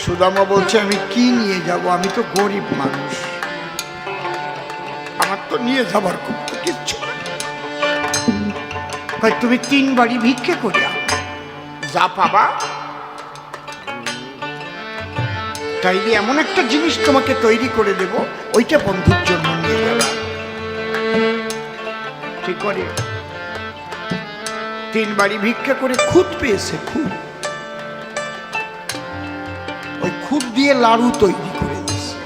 সুদামা বলছে আমি কি নিয়ে যাব, আমি তো গরিব মানুষ, আমার তো নিয়ে যাবার খুব কিচ্ছু নেই। তুমি 3 বাড়ি ভিক্ষে করে আনো, যা পাবা তাইলে এমন একটা জিনিস তোমাকে তৈরি করে দেব, ওইটা বন্ধুর জন্য নিয়ে যাবে। ঠিক করে 3 বাড়ি ভিক্ষা করে খুদ পেয়েছে, খুদ, ওই খুদ দিয়ে লাড়ু তৈরি করে দিয়েছে।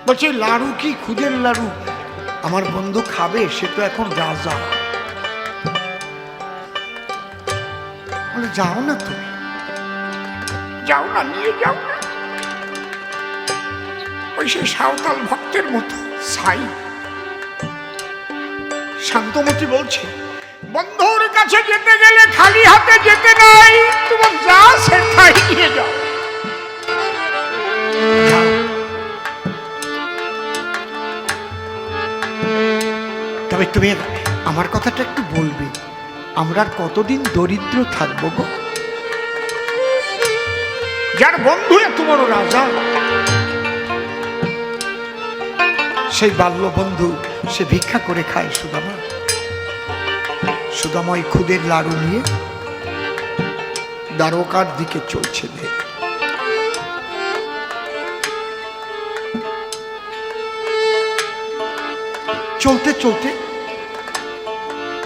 বলছে লাড়ু কি খুদের লাড়ু আমার বন্ধু খাবে, সে তো এখন রাজা। বলে যাও না, তুমি যাও না, নিয়ে যাও না। ওই সে সাঁওতাল ভক্তের মতো ছাই। শান্তমতি বলছে বন্ধুর কাছে যেতে গেলে খালি হাতে যেতে নাই, তোমার যা সেটাই নিয়ে যাও। তবে তুমি আমার কথাটা একটু বলবে, আমরা আর কতদিন দরিদ্র থাকবো গো? যার বন্ধু এত বড় রাজা, সেই বাল্য বন্ধু, সে ভিক্ষা করে খায়। সুদামা, সুদামা ওই খুদের লাড়ু নিয়ে দ্বারকার দিকে চলছে। চলতে চলতে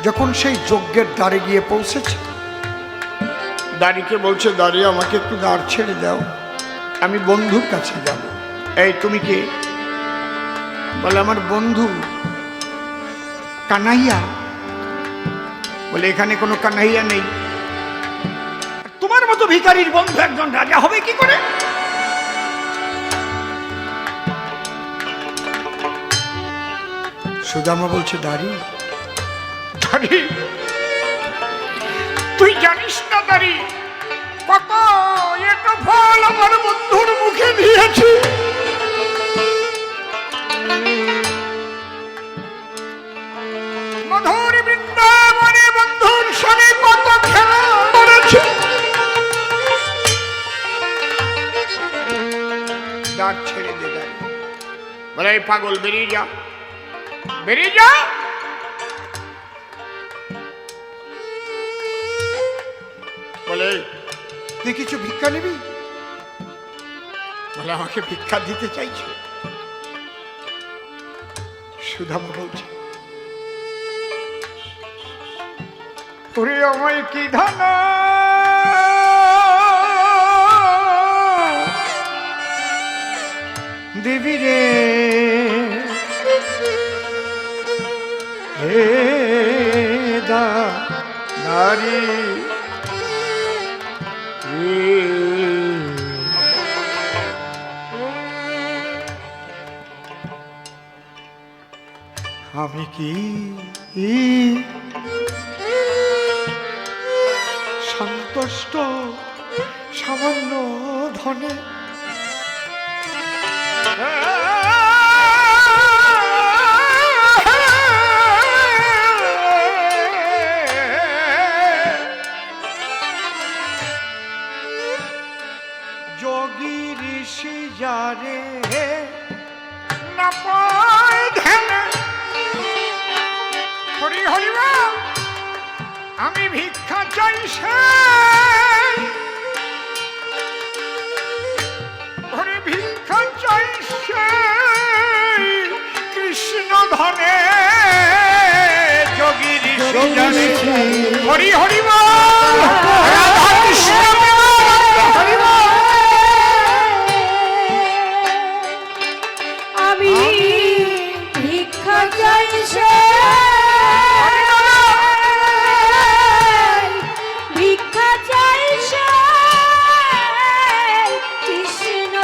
যখন সেই যজ্ঞের দ্বারে গিয়ে পৌঁছেছে, দাঁড়িকে বলছে দাঁড়িয়ে আমাকে একটু দাঁড় ছেড়ে দাও, আমি বন্ধুর কাছে যাব। এই তুমি কে? বলে আমার বন্ধু কানাইয়া। বলে এখানে কোনো কানাইয়া নেই, তোমার মতো ভিখারির বন্ধু একজন রাজা হবে কি করে? সুদামা বলছে দাঁড়ি, দাঁড়ি তুই জানিস না দাঁড়ি কত একটা ফল আমার বন্ধুর মুখে দিয়েছি। মধুর বৃন্দাবনে বন্ধুর সঙ্গে কত খেলা করেছে। দাঁত ছেড়ে দে দাঁড়ি। বলে এই পাগল বেরিয়ে যা, বেরিয়ে যা। বলে তুই কিছু ভিক্ষা নিবি? বলে আমাকে ভিক্ষা দিতে চাইছে। সুদামা বলছে ওরে আমায় কি ধন দেবী রে, হে নারী, আমি কি সন্তুষ্ট সামান্য ধনে? যোগী ঋষি যারে না পায় ধ্যানে, হরি হরি বল, আমি ভিক্ষা চাই হরি ভিক্ষা চাই কৃষ্ণ ধনে। যোগী ঋষি জানে হরি হরি বল, রাধা কৃষ্ণ হরি বল। আমি ভিক্ষা চাই ভিক্ষা চাই কৃষ্ণ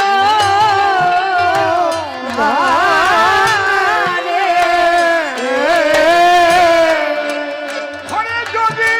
হরে যোগী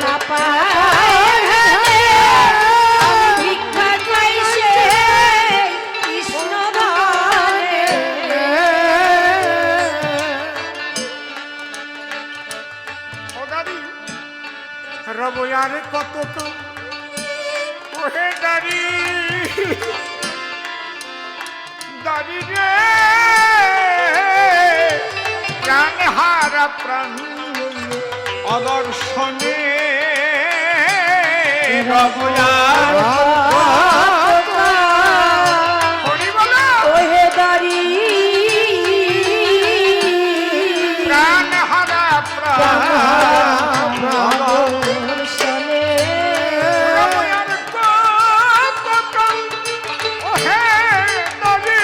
না পায় হাতে আমি ভিক্ষা চাই সে কৃষ্ণ ধরে ও দাদি রব আর কত তো ওহে দাদি দাদি রে প্রাণ হারা প্রাণ অদর্শনে রব আর হরি বলো ওহে দাঁড়ি প্রাণ হারা প্রাণ দর্শনে রব আর কত তো ওহে দাদি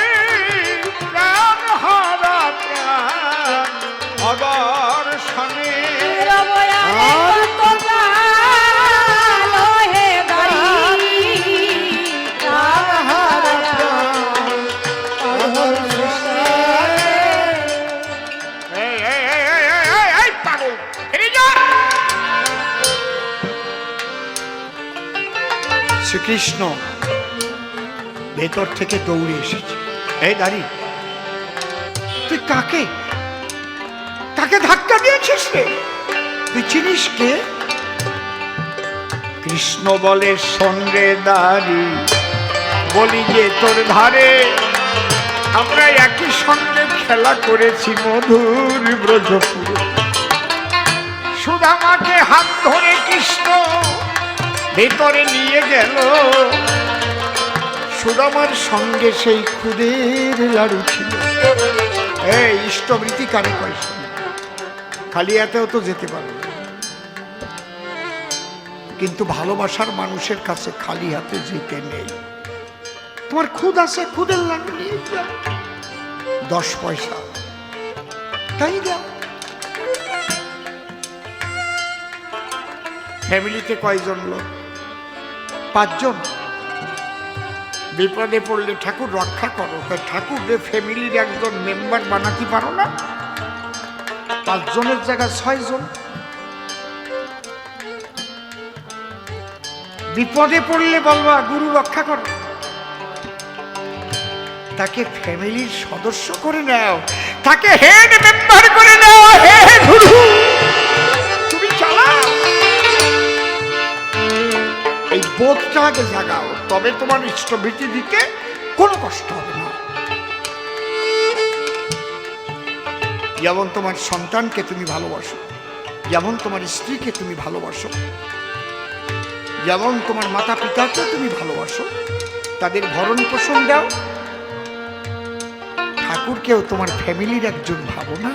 প্রাণ হারা প্রাণ অদর্শনে রবয়ারে কত গাল ওহে দাঁড়ি এই পাগল ফিরে যা শ্রীকৃষ্ণ ভেতর থেকে দৌড়ে এসেছে এই দাঁড়ি তুই কাকে কাকে ধাক্কা দিয়েছিস রে তুই চিনিস কে কৃষ্ণ বলে সন্ধ্যে দাঁড়ি বলি যে তোর ধারে আমরা একই সঙ্গে খেলা করেছি মধুর ব্রজপুর সুদামাকে হাত ধরে কৃষ্ণ ভেতরে নিয়ে গেল সুদামার সঙ্গে সেই খুদের লাড়ু ছিল এই ইষ্টবৃত্তি কারে কয় খালি এতেও তো যেতে পারবে কিন্তু ভালোবাসার মানুষের কাছে খালি হাতে যেতে নেই তোমার খুদ আছে খুদের লাড়ু নিয়ে যাও 10 পয়সা তাই দাও ফ্যামিলিতে কয়জন লোক 5 জন বিপদে পড়লে ঠাকুর রক্ষা করো ঠাকুরের ফ্যামিলির একজন মেম্বার বানাতে পারো না 5 জনের জায়গায় 6 জন বিপদে পড়লে বলবা গুরু রক্ষা করো তাকে ফ্যামিলির সদস্য করে নাও তাকে হেড মেম্বার করে নাও হে গুরু তুমি চালাও এই বোধটা আগে জাগাও তবে তোমার ইষ্টবৃত্তি দিতে কোনো কষ্ট হবে না যেমন তোমার সন্তানকে তুমি ভালোবাসো যেমন তোমার স্ত্রীকে তুমি ভালোবাসো যেমন তোমার মাতা পিতাকে তুমি ভালোবাসো তাদের ভরণ পোষণ দাও ঠাকুরকেও তোমার ফ্যামিলির একজন ভাবো না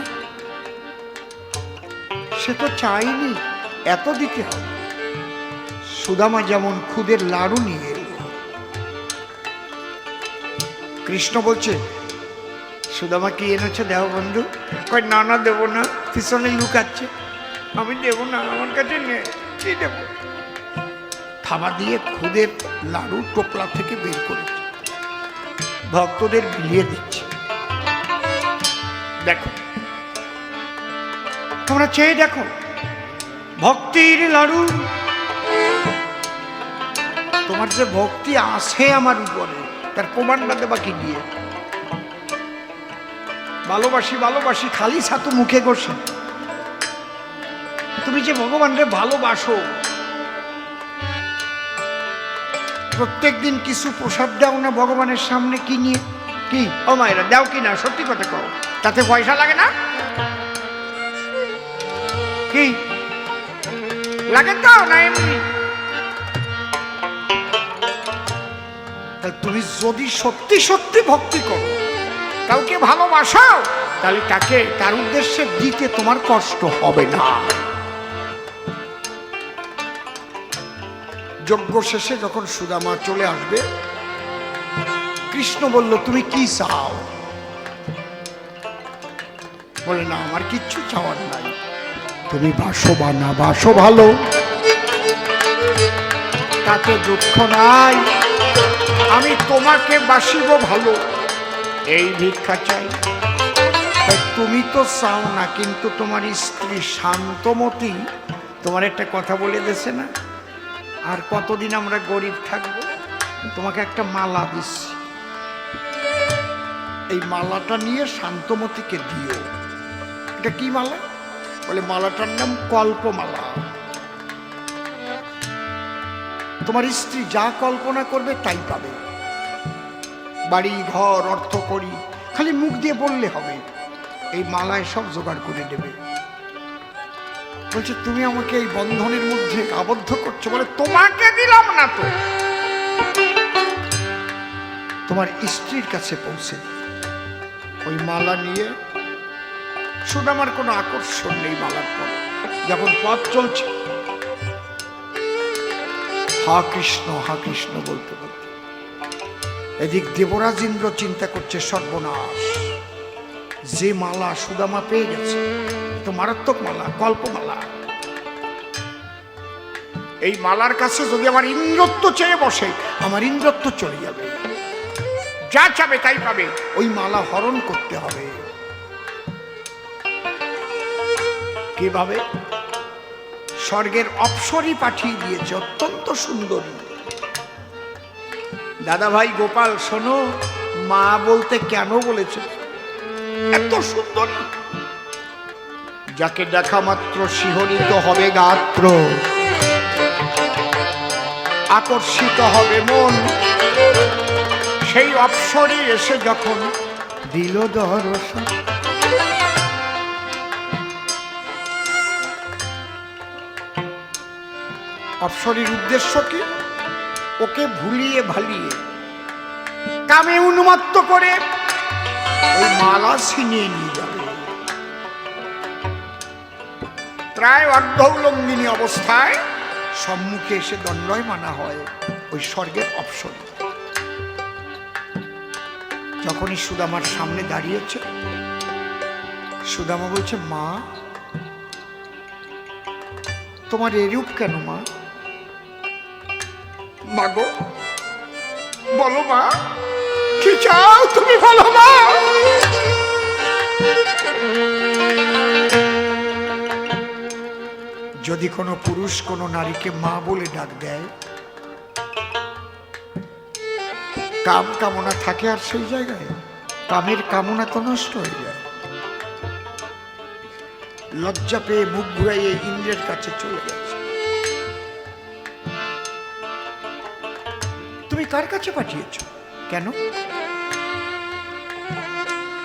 সে তো চাইনি এত দিতে হবে সুদামা যেমন খুদের লাড়ু নিয়ে এলো কৃষ্ণ বলছে সুদামা কি এনেছে দেও বন্ধু কই না না দেবো না পিছনে লুকাচ্ছে আমি দেবো না আমার কাছে নে কি দেব থাবা দিয়ে খুদের লাড়ু টোপলা থেকে বের করেছে ভক্তদের বিলিয়ে দিচ্ছে দেখো তোমরা চেয়ে দেখো ভক্তির লাড়ু তোমার যে ভক্তি আছে আমার উপরে তার প্রমাণটা দেবা কি দিয়ে ভালোবাসি ভালোবাসি খালি ছাতু মুখে করছে তুমি যে ভগবানকে ভালোবাসো প্রত্যেক দিন কিছু প্রসাদ দাও না ভগবানের সামনে কি নিয়ে কি ও মায়েরা দাও কি না সত্যি কথা কও তাতে পয়সা লাগে না কি লাগে তো না এমনি তুমি যদি সত্যি সত্যি ভক্তি করো কাউকে ভালোবাসো তাহলে তাকে তার উদ্দেশ্যে দিতে তোমার কষ্ট হবে না যজ্ঞ শেষে যখন সুদামা চলে আসবে কৃষ্ণ বলল তুমি কি চাও বলে না আমার কিচ্ছু চাওয়ার নাই তুমি বাসো বা না বাসো ভালো তাতে দুঃখ নাই আমি তোমাকে বাসিব ভালো এই ভিক্ষা চাই তুমি তো চাও না, কিন্তু তোমার স্ত্রী শান্তমতী তোমার একটা কথা বলে দিছে না, আর কতদিন আমরা গরিব থাকবো, তোমাকে একটা মালা দিচ্ছি, এই মালাটা নিয়ে শান্তমতীকে দিও। এটা কি মালা? বলে মালাটার নাম কল্পমালা। তোমার স্ত্রী যা কল্পনা করবে তাই পাবে, বাড়ি ঘর অর্থ করি, খালি মুখ দিয়ে বললে হবে, এই মালায় সব জোগাড় করে দেবে। বলছে তুমি আমাকে এই বন্ধনের মধ্যে আবদ্ধ করছো। বলে তোমাকে দিলাম না তো, তোমার স্ত্রীর কাছে পৌঁছে ওই মালা নিয়ে। সুদামার কোনো আকর্ষণ নেই মালার পর। যখন পথ চলছে হা কৃষ্ণ বলতে বলতে এদিক দেবরাজ ইন্দ্র চিন্তা করছে সর্বনাশ, যে মালা সুদামা পেয়ে গেছে, তো মারাত্মক মালা, কল্পমালা, এই মালার কাছে যদি আমার ইন্দ্রত্ব চেয়ে বসে, আমার ইন্দ্রত্ব চলে যাবে, যা চাবে তাই পাবে, ওই মালা হরণ করতে হবে। কিভাবে? স্বর্গের অপ্সরী পাঠিয়ে দিয়েছে, অত্যন্ত সুন্দরী। দাদা ভাই গোপাল শোনো, মা বলতে কেন বলেছে? এত সুন্দরী, যাকে দেখা মাত্র শিহরিত হবে গাত্র, আকর্ষিত হবে মন। সেই অপ্সরী এসে যখন দিল দর্শন, অপ্সরীর উদ্দেশ্য কি? ওকে ভুলিয়ে ভালিয়ে কামে উন্মত্ত করে ওই মালা ছিনিয়ে নিয়ে যাবে। প্রায় অর্ধউলঙ্গিনী অবস্থায় সম্মুখে এসে দণ্ডায়মানা হয় ওই স্বর্গের অপ্সরী। যখনই সুদামার সামনে দাঁড়িয়েছে, সুদামা বলছে, মা তোমার এরূপ কেন মা? মাগো বলো মা, কি চাও তুমি বলো মা। যদি কোনো পুরুষ কোনো নারীকে মা বলে ডাক দেয়, কাম কামনা থাকে আর সেই জায়গায়? কামের কামনা তো নষ্ট হয়ে যায়। লজ্জা পেয়ে মুখ ঘুরাইয়ে ইন্দ্রের কাছে চলে গেছে। তুমি কার কাছে পাঠিয়েছ? কেন?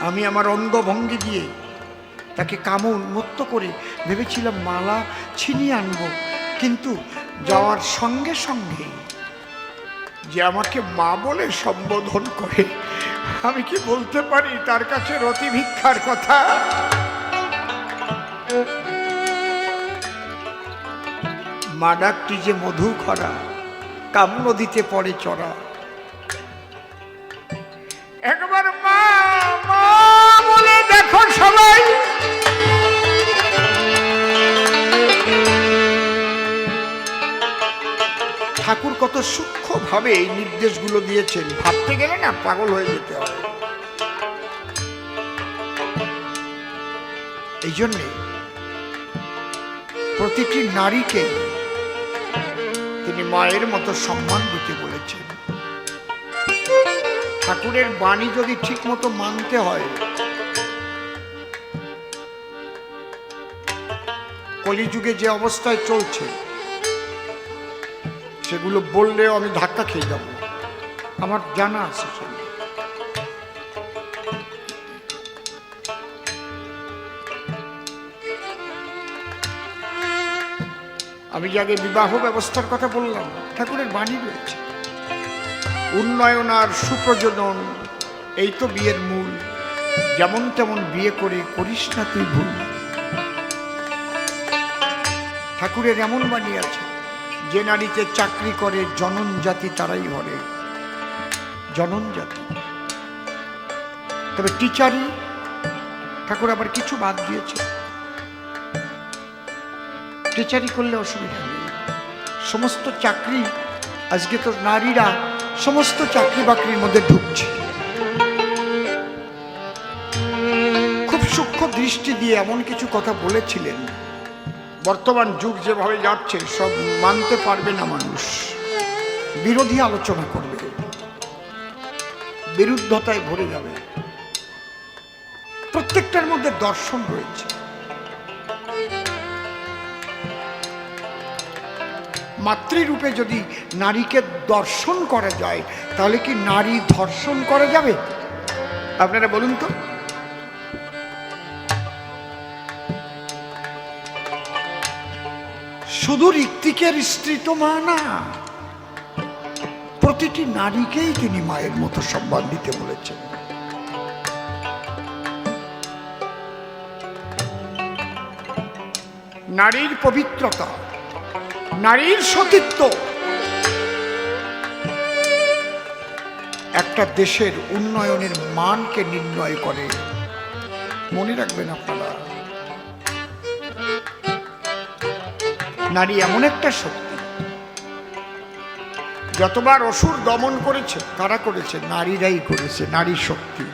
আমি আমার অঙ্গভঙ্গি দিয়ে তাকে কাম উন্মত্ত করে ভেবেছিলাম মালা ছিনিয়ে আনবো, কিন্তু যাওয়ার সঙ্গে সঙ্গে যে আমাকে মা বলে সম্বোধন করে, আমি কি বলতে পারি তার কাছে রতি ভিক্ষার কথা? মা ডাকটি যে মধু খরা, কাম নদীতে পড়ে চড়া। একবার মা মা বলে দেখো সবাই। ঠাকুর কত সূক্ষ্মভাবে এই নির্দেশগুলো দিয়েছেন, ভাবতে গেলে না পাগল হয়ে যেতে হয়। এই জন্যে প্রতিটি নারীকে তিনি মায়ের মতো সম্মান দিতে বলেছেন। ঠাকুরের বাণী যদি ঠিক মতো মানতে হয়, কলিযুগে যে অবস্থায় চলছে সেগুলো বললেও আমি ধাক্কা খেয়ে যাব, আমার জানা আছে সেগুলো। আমি যে আগে বিবাহ ব্যবস্থার কথা বললাম, ঠাকুরের বাণী রয়েছে, উন্নয়ন আর সুপ্রযোজন এই তো বিয়ের মূল। যেমন তেমন বিয়ে করে করিস না তুই ভুল। ঠাকুরের এমন বাণী আছে, যে নারীতে চাকরি করে জনন জাতি তারাই ভরে, জনন জাতি। তবে টিচারই ঠাকুর আবার কিছু বাদ দিয়েছে, টিচারি করলে অসুবিধা নেই। সমস্ত চাকরি, আজকে তো নারীরা সমস্ত চাকরি বাকরির মধ্যে ঢুকছে, খুব দৃষ্টি দিয়ে এমন কিছু কথা বলেছিলেন, বর্তমান যুগ যেভাবে যাচ্ছে সব মানতে পারবে না মানুষ, বিরোধী আলোচনা করবে, বিরুদ্ধতায় ভরে যাবে। প্রত্যেকটার মধ্যে দর্শন রয়েছে। মাতৃরূপে যদি নারীকে দর্শন করা যায়, তাহলে কি নারী ধর্ষণ করা যাবে? আপনারা বলুন তো। শুধু ঋত্বিকের স্ত্রী তো মা না, প্রতিটি নারীকেই তিনি মায়ের মতো সম্মান দিতে বলেছেন। নারীর পবিত্রতা, নারীর সতীত্ব একটা দেশের উন্নয়নের মানকে নির্ণয় করে। মনে রাখবেন আপনারা, নারী এমন একটা শক্তি, যতবার অসুর দমন করেছে কারা করেছে? নারীরাই করেছে। নারী শক্তি।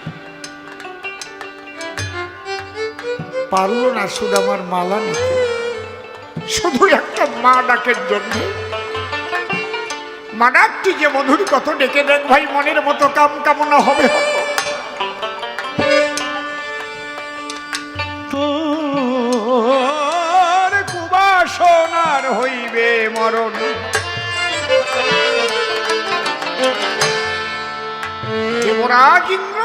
পারল না সুদামার মালা নিতে, শুধু একটা মা ডাকের জন্য। মা ডাকটি যে মধুর কত, ডেকে দেখ ভাই মনের মতো কাম কামনা হবে হতো। তোর কুবাসনার হইবে মরণ, দেবরাজ ইন্দ্র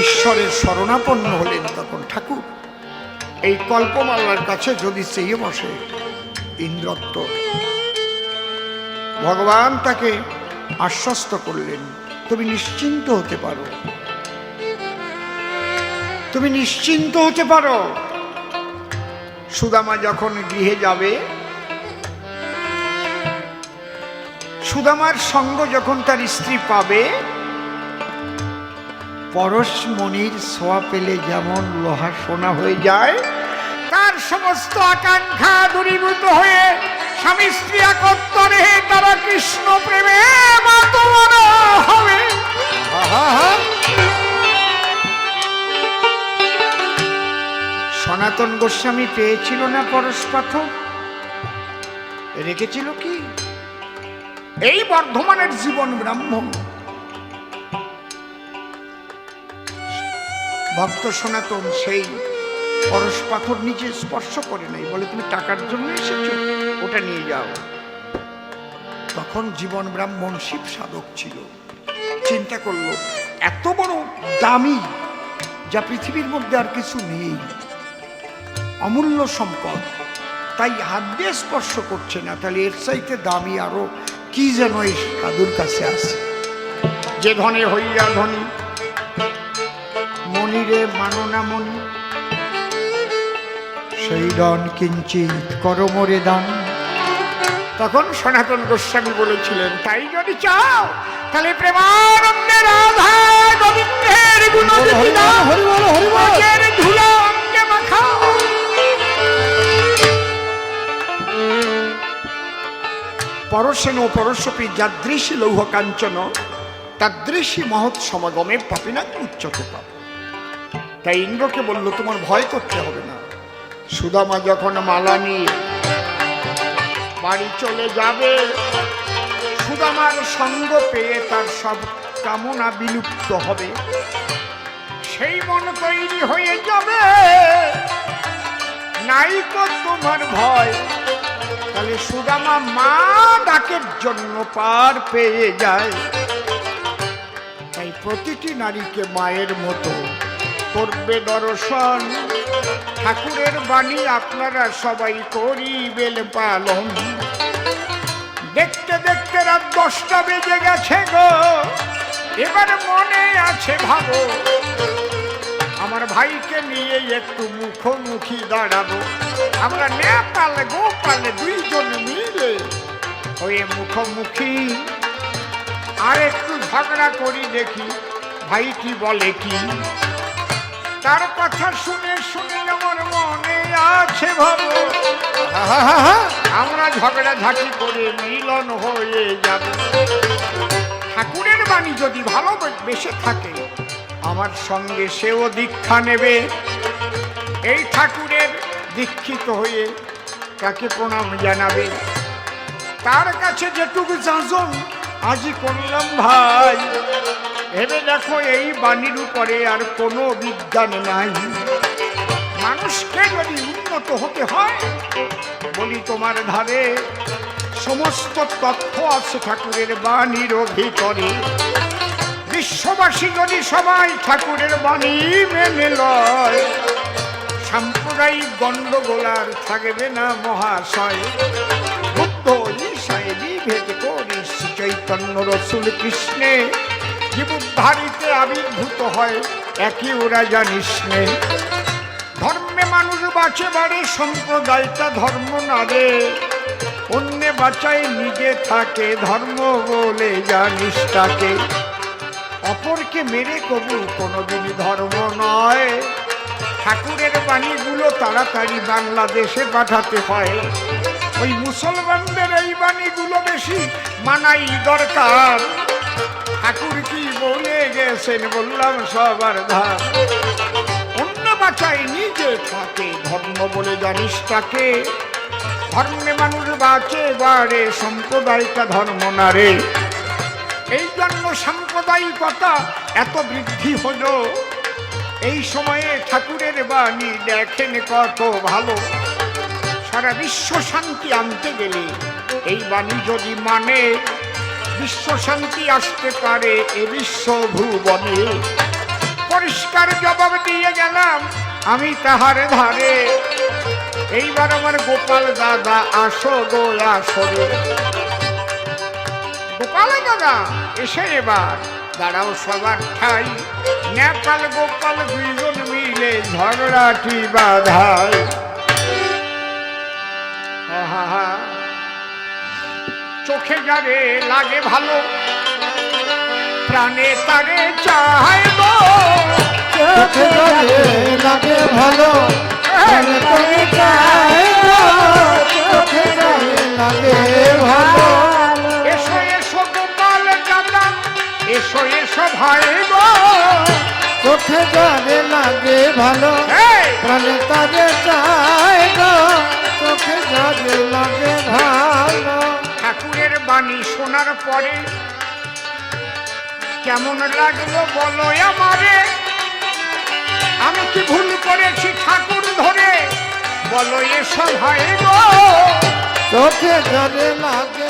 ঈশ্বরের শরণাপন্ন হলেন। তখন ঠাকুর এই কল্পমালার কাছে যদি চেয়ে বসে ইন্দ্রত্ব, ভগবান তাকে আশ্বস্ত করলেন, তুমি নিশ্চিন্ত হতে পারো, তুমি নিশ্চিন্ত হতে পারো। সুদামা যখন গৃহে যাবে, সুদামার সঙ্গ যখন তার স্ত্রী পাবে, পরশমণির ছোঁয়া পেলে যেমন লোহা সোনা হয়ে যায়, তার সমস্ত আকাঙ্ক্ষা দূরীভূত হয়ে স্বামী স্ত্রী একত্রে তারা কৃষ্ণ প্রেমে মাতোয়ার হবে। সনাতন গোস্বামী পেয়েছিল না পরশ পাথর, রেখেছিল কি? এই বর্ধমানের জীবন ব্রাহ্মণ ভক্ত সনাতন সেই পরশ পাথর নিচে স্পর্শ করে নাই, বলে তুমি টাকার জন্য এসেছো, ওটা নিয়ে যাও। তখন জীবন ব্রাহ্মণ শিব সাধক ছিল, চিন্তা করলো এত বড় দামি, যা পৃথিবীর মধ্যে আর কিছু নেই, অমূল্য সম্পদ, তাই হাত দিয়ে স্পর্শ করছে না, তাহলে এর চাইতে দামি আরো কি যেন এই সাধুর কাছে আছে। যে ধনে হইয়া ধনী, মনিরে মাননা মনি, সেই দান কিঞ্চিত করমরে দান। তখন সনাতন গোস্বামী বলেছিলেন, তাই যদি চাও তাহলে প্রেমানন্দে রাধা গোবিন্দের গুণের ধুলা অঙ্গে মাখাও। পরশেন পরশপি যাদৃশী লৌহ কাঞ্চন, তাদৃশী মহৎ সমাগমে পাপিনা উচ্চতে পাপ। তাই ইন্দ্রকে বলল, তোমার ভয় করতে হবে না। সুদামা যখন মালা নিয়ে বাড়ি চলে যাবে, সুদামার সঙ্গ পেয়ে তার সব কামনা বিলুপ্ত হবে, সেই মন তৈরি হয়ে যাবে, নাই তো তোমার ভয়। তাহলে সুদামা মা ডাকের জন্য পার পেয়ে যায়। তাই প্রতিটি নারীকে মায়ের মতো করবে দর্শন। ঠাকুরের বাণী আপনারা সবাই করিবেন পালন। দেখতে দেখতে রাত 10টা বেজে গেছে গো, এবার মনে আছে ভাবো, আমার ভাইকে নিয়ে একটু মুখোমুখি দাঁড়াবো। আমরা নেপাল গোপালে দুইজন মিলে হয়ে মুখোমুখি, আর একটু ঝগড়া করি দেখি ভাই কি বলে কি। তার কথা শুনে শুনে আমার মনে আছে ভাবো, আমরা ঝগড়া ঝাঁকি করে মিলন হয়ে যাব। ঠাকুরের বাণী যদি ভালোবেসে থাকে আমার সঙ্গে সেও দীক্ষা নেবে। এই ঠাকুরের দীক্ষিত হয়ে তাকে প্রণাম জানাবে। তার কাছে যেটুকু যাজন আজই করলাম ভাই। ভেবে দেখো এই বাণীর উপরে আর কোনো বিজ্ঞান নাই। মানুষকে যদি উন্নত হতে হয়, বলি তোমার ধারে সমস্ত তথ্য আছে ঠাকুরের বাণীর ভিতরে। বিশ্ববাসী যদি সবাই ঠাকুরের বাণী মেনে লয়, সাম্প্রদায়িক গণ্ডগোল আর থাকবে না মহাশয়। বুদ্ধ ঈশায় বিভেদ করিস চৈতন্য রসুল কৃষ্ণে, জীবধারিতে আবির্ভূত হয় একই ওরা জানিস নে। ধর্মে মানুষ বাঁচে বাড়ে, সম্প্রদায়টা ধর্ম না রে। অন্য বাঁচায় নিজে থাকে, ধর্ম বলে জানিস তাকে। অপরকে মেরে কবু কোনোদিন ধর্ম নয়। ঠাকুরের বাণীগুলো তাড়াতাড়ি বাংলাদেশে পাঠাতে হয়। ওই মুসলমানদের এই বাণীগুলো বেশি মানাই দরকার। ঠাকুর কি বলে গেছেন বললাম সবার ধার। অন্য বাঁচায় নিজে থাকে, ধর্ম বলে জানিস তাকে। ধর্মে মানুষ বাঁচে বাড়ে, সম্প্রদায়টা ধর্ম না রে। এই জন্য সাম্প্রদায়িকতা এত বৃদ্ধি হলো। এই সময়ে ঠাকুরের বাণী দেখেন কত ভালো। সারা বিশ্ব শান্তি আনতে গেলে এই বাণী যদি মানে, বিশ্ব শান্তি আসতে পারে এ বিশ্ব ভুবনে। পরিষ্কার জবাব দিয়ে গেলাম আমি তাহার ধারে। এইবার আমার গোপাল দাদা আসো গো আসরে। গোপাল দাদা এসে এবার দাঁড়াও সবার ঠাই। নেপাল গোপাল দুইজন মিলে ঝগড়াটি বাধায়। চোখে যারে লাগে ভালো, প্রাণে তারে চাই গো। চোখে যারে লাগে ভালো, প্রাণে তারে চাই গো। চোখে যারে লাগে ভালো। এসো এসো গোপাল দাদা, এসো এসো ভাই গো। চোখে যারে লাগে ভালো, প্রাণে তারে চাই গো। চোখে যারে লাগে ভালো। ঠাকুরের বাণী শোনার পরে কেমন লাগলো বলো আমারে? আমি কি ভুল করেছি ঠাকুর ধরে? বলো এসো ভাই গো। চোখে যারে লাগে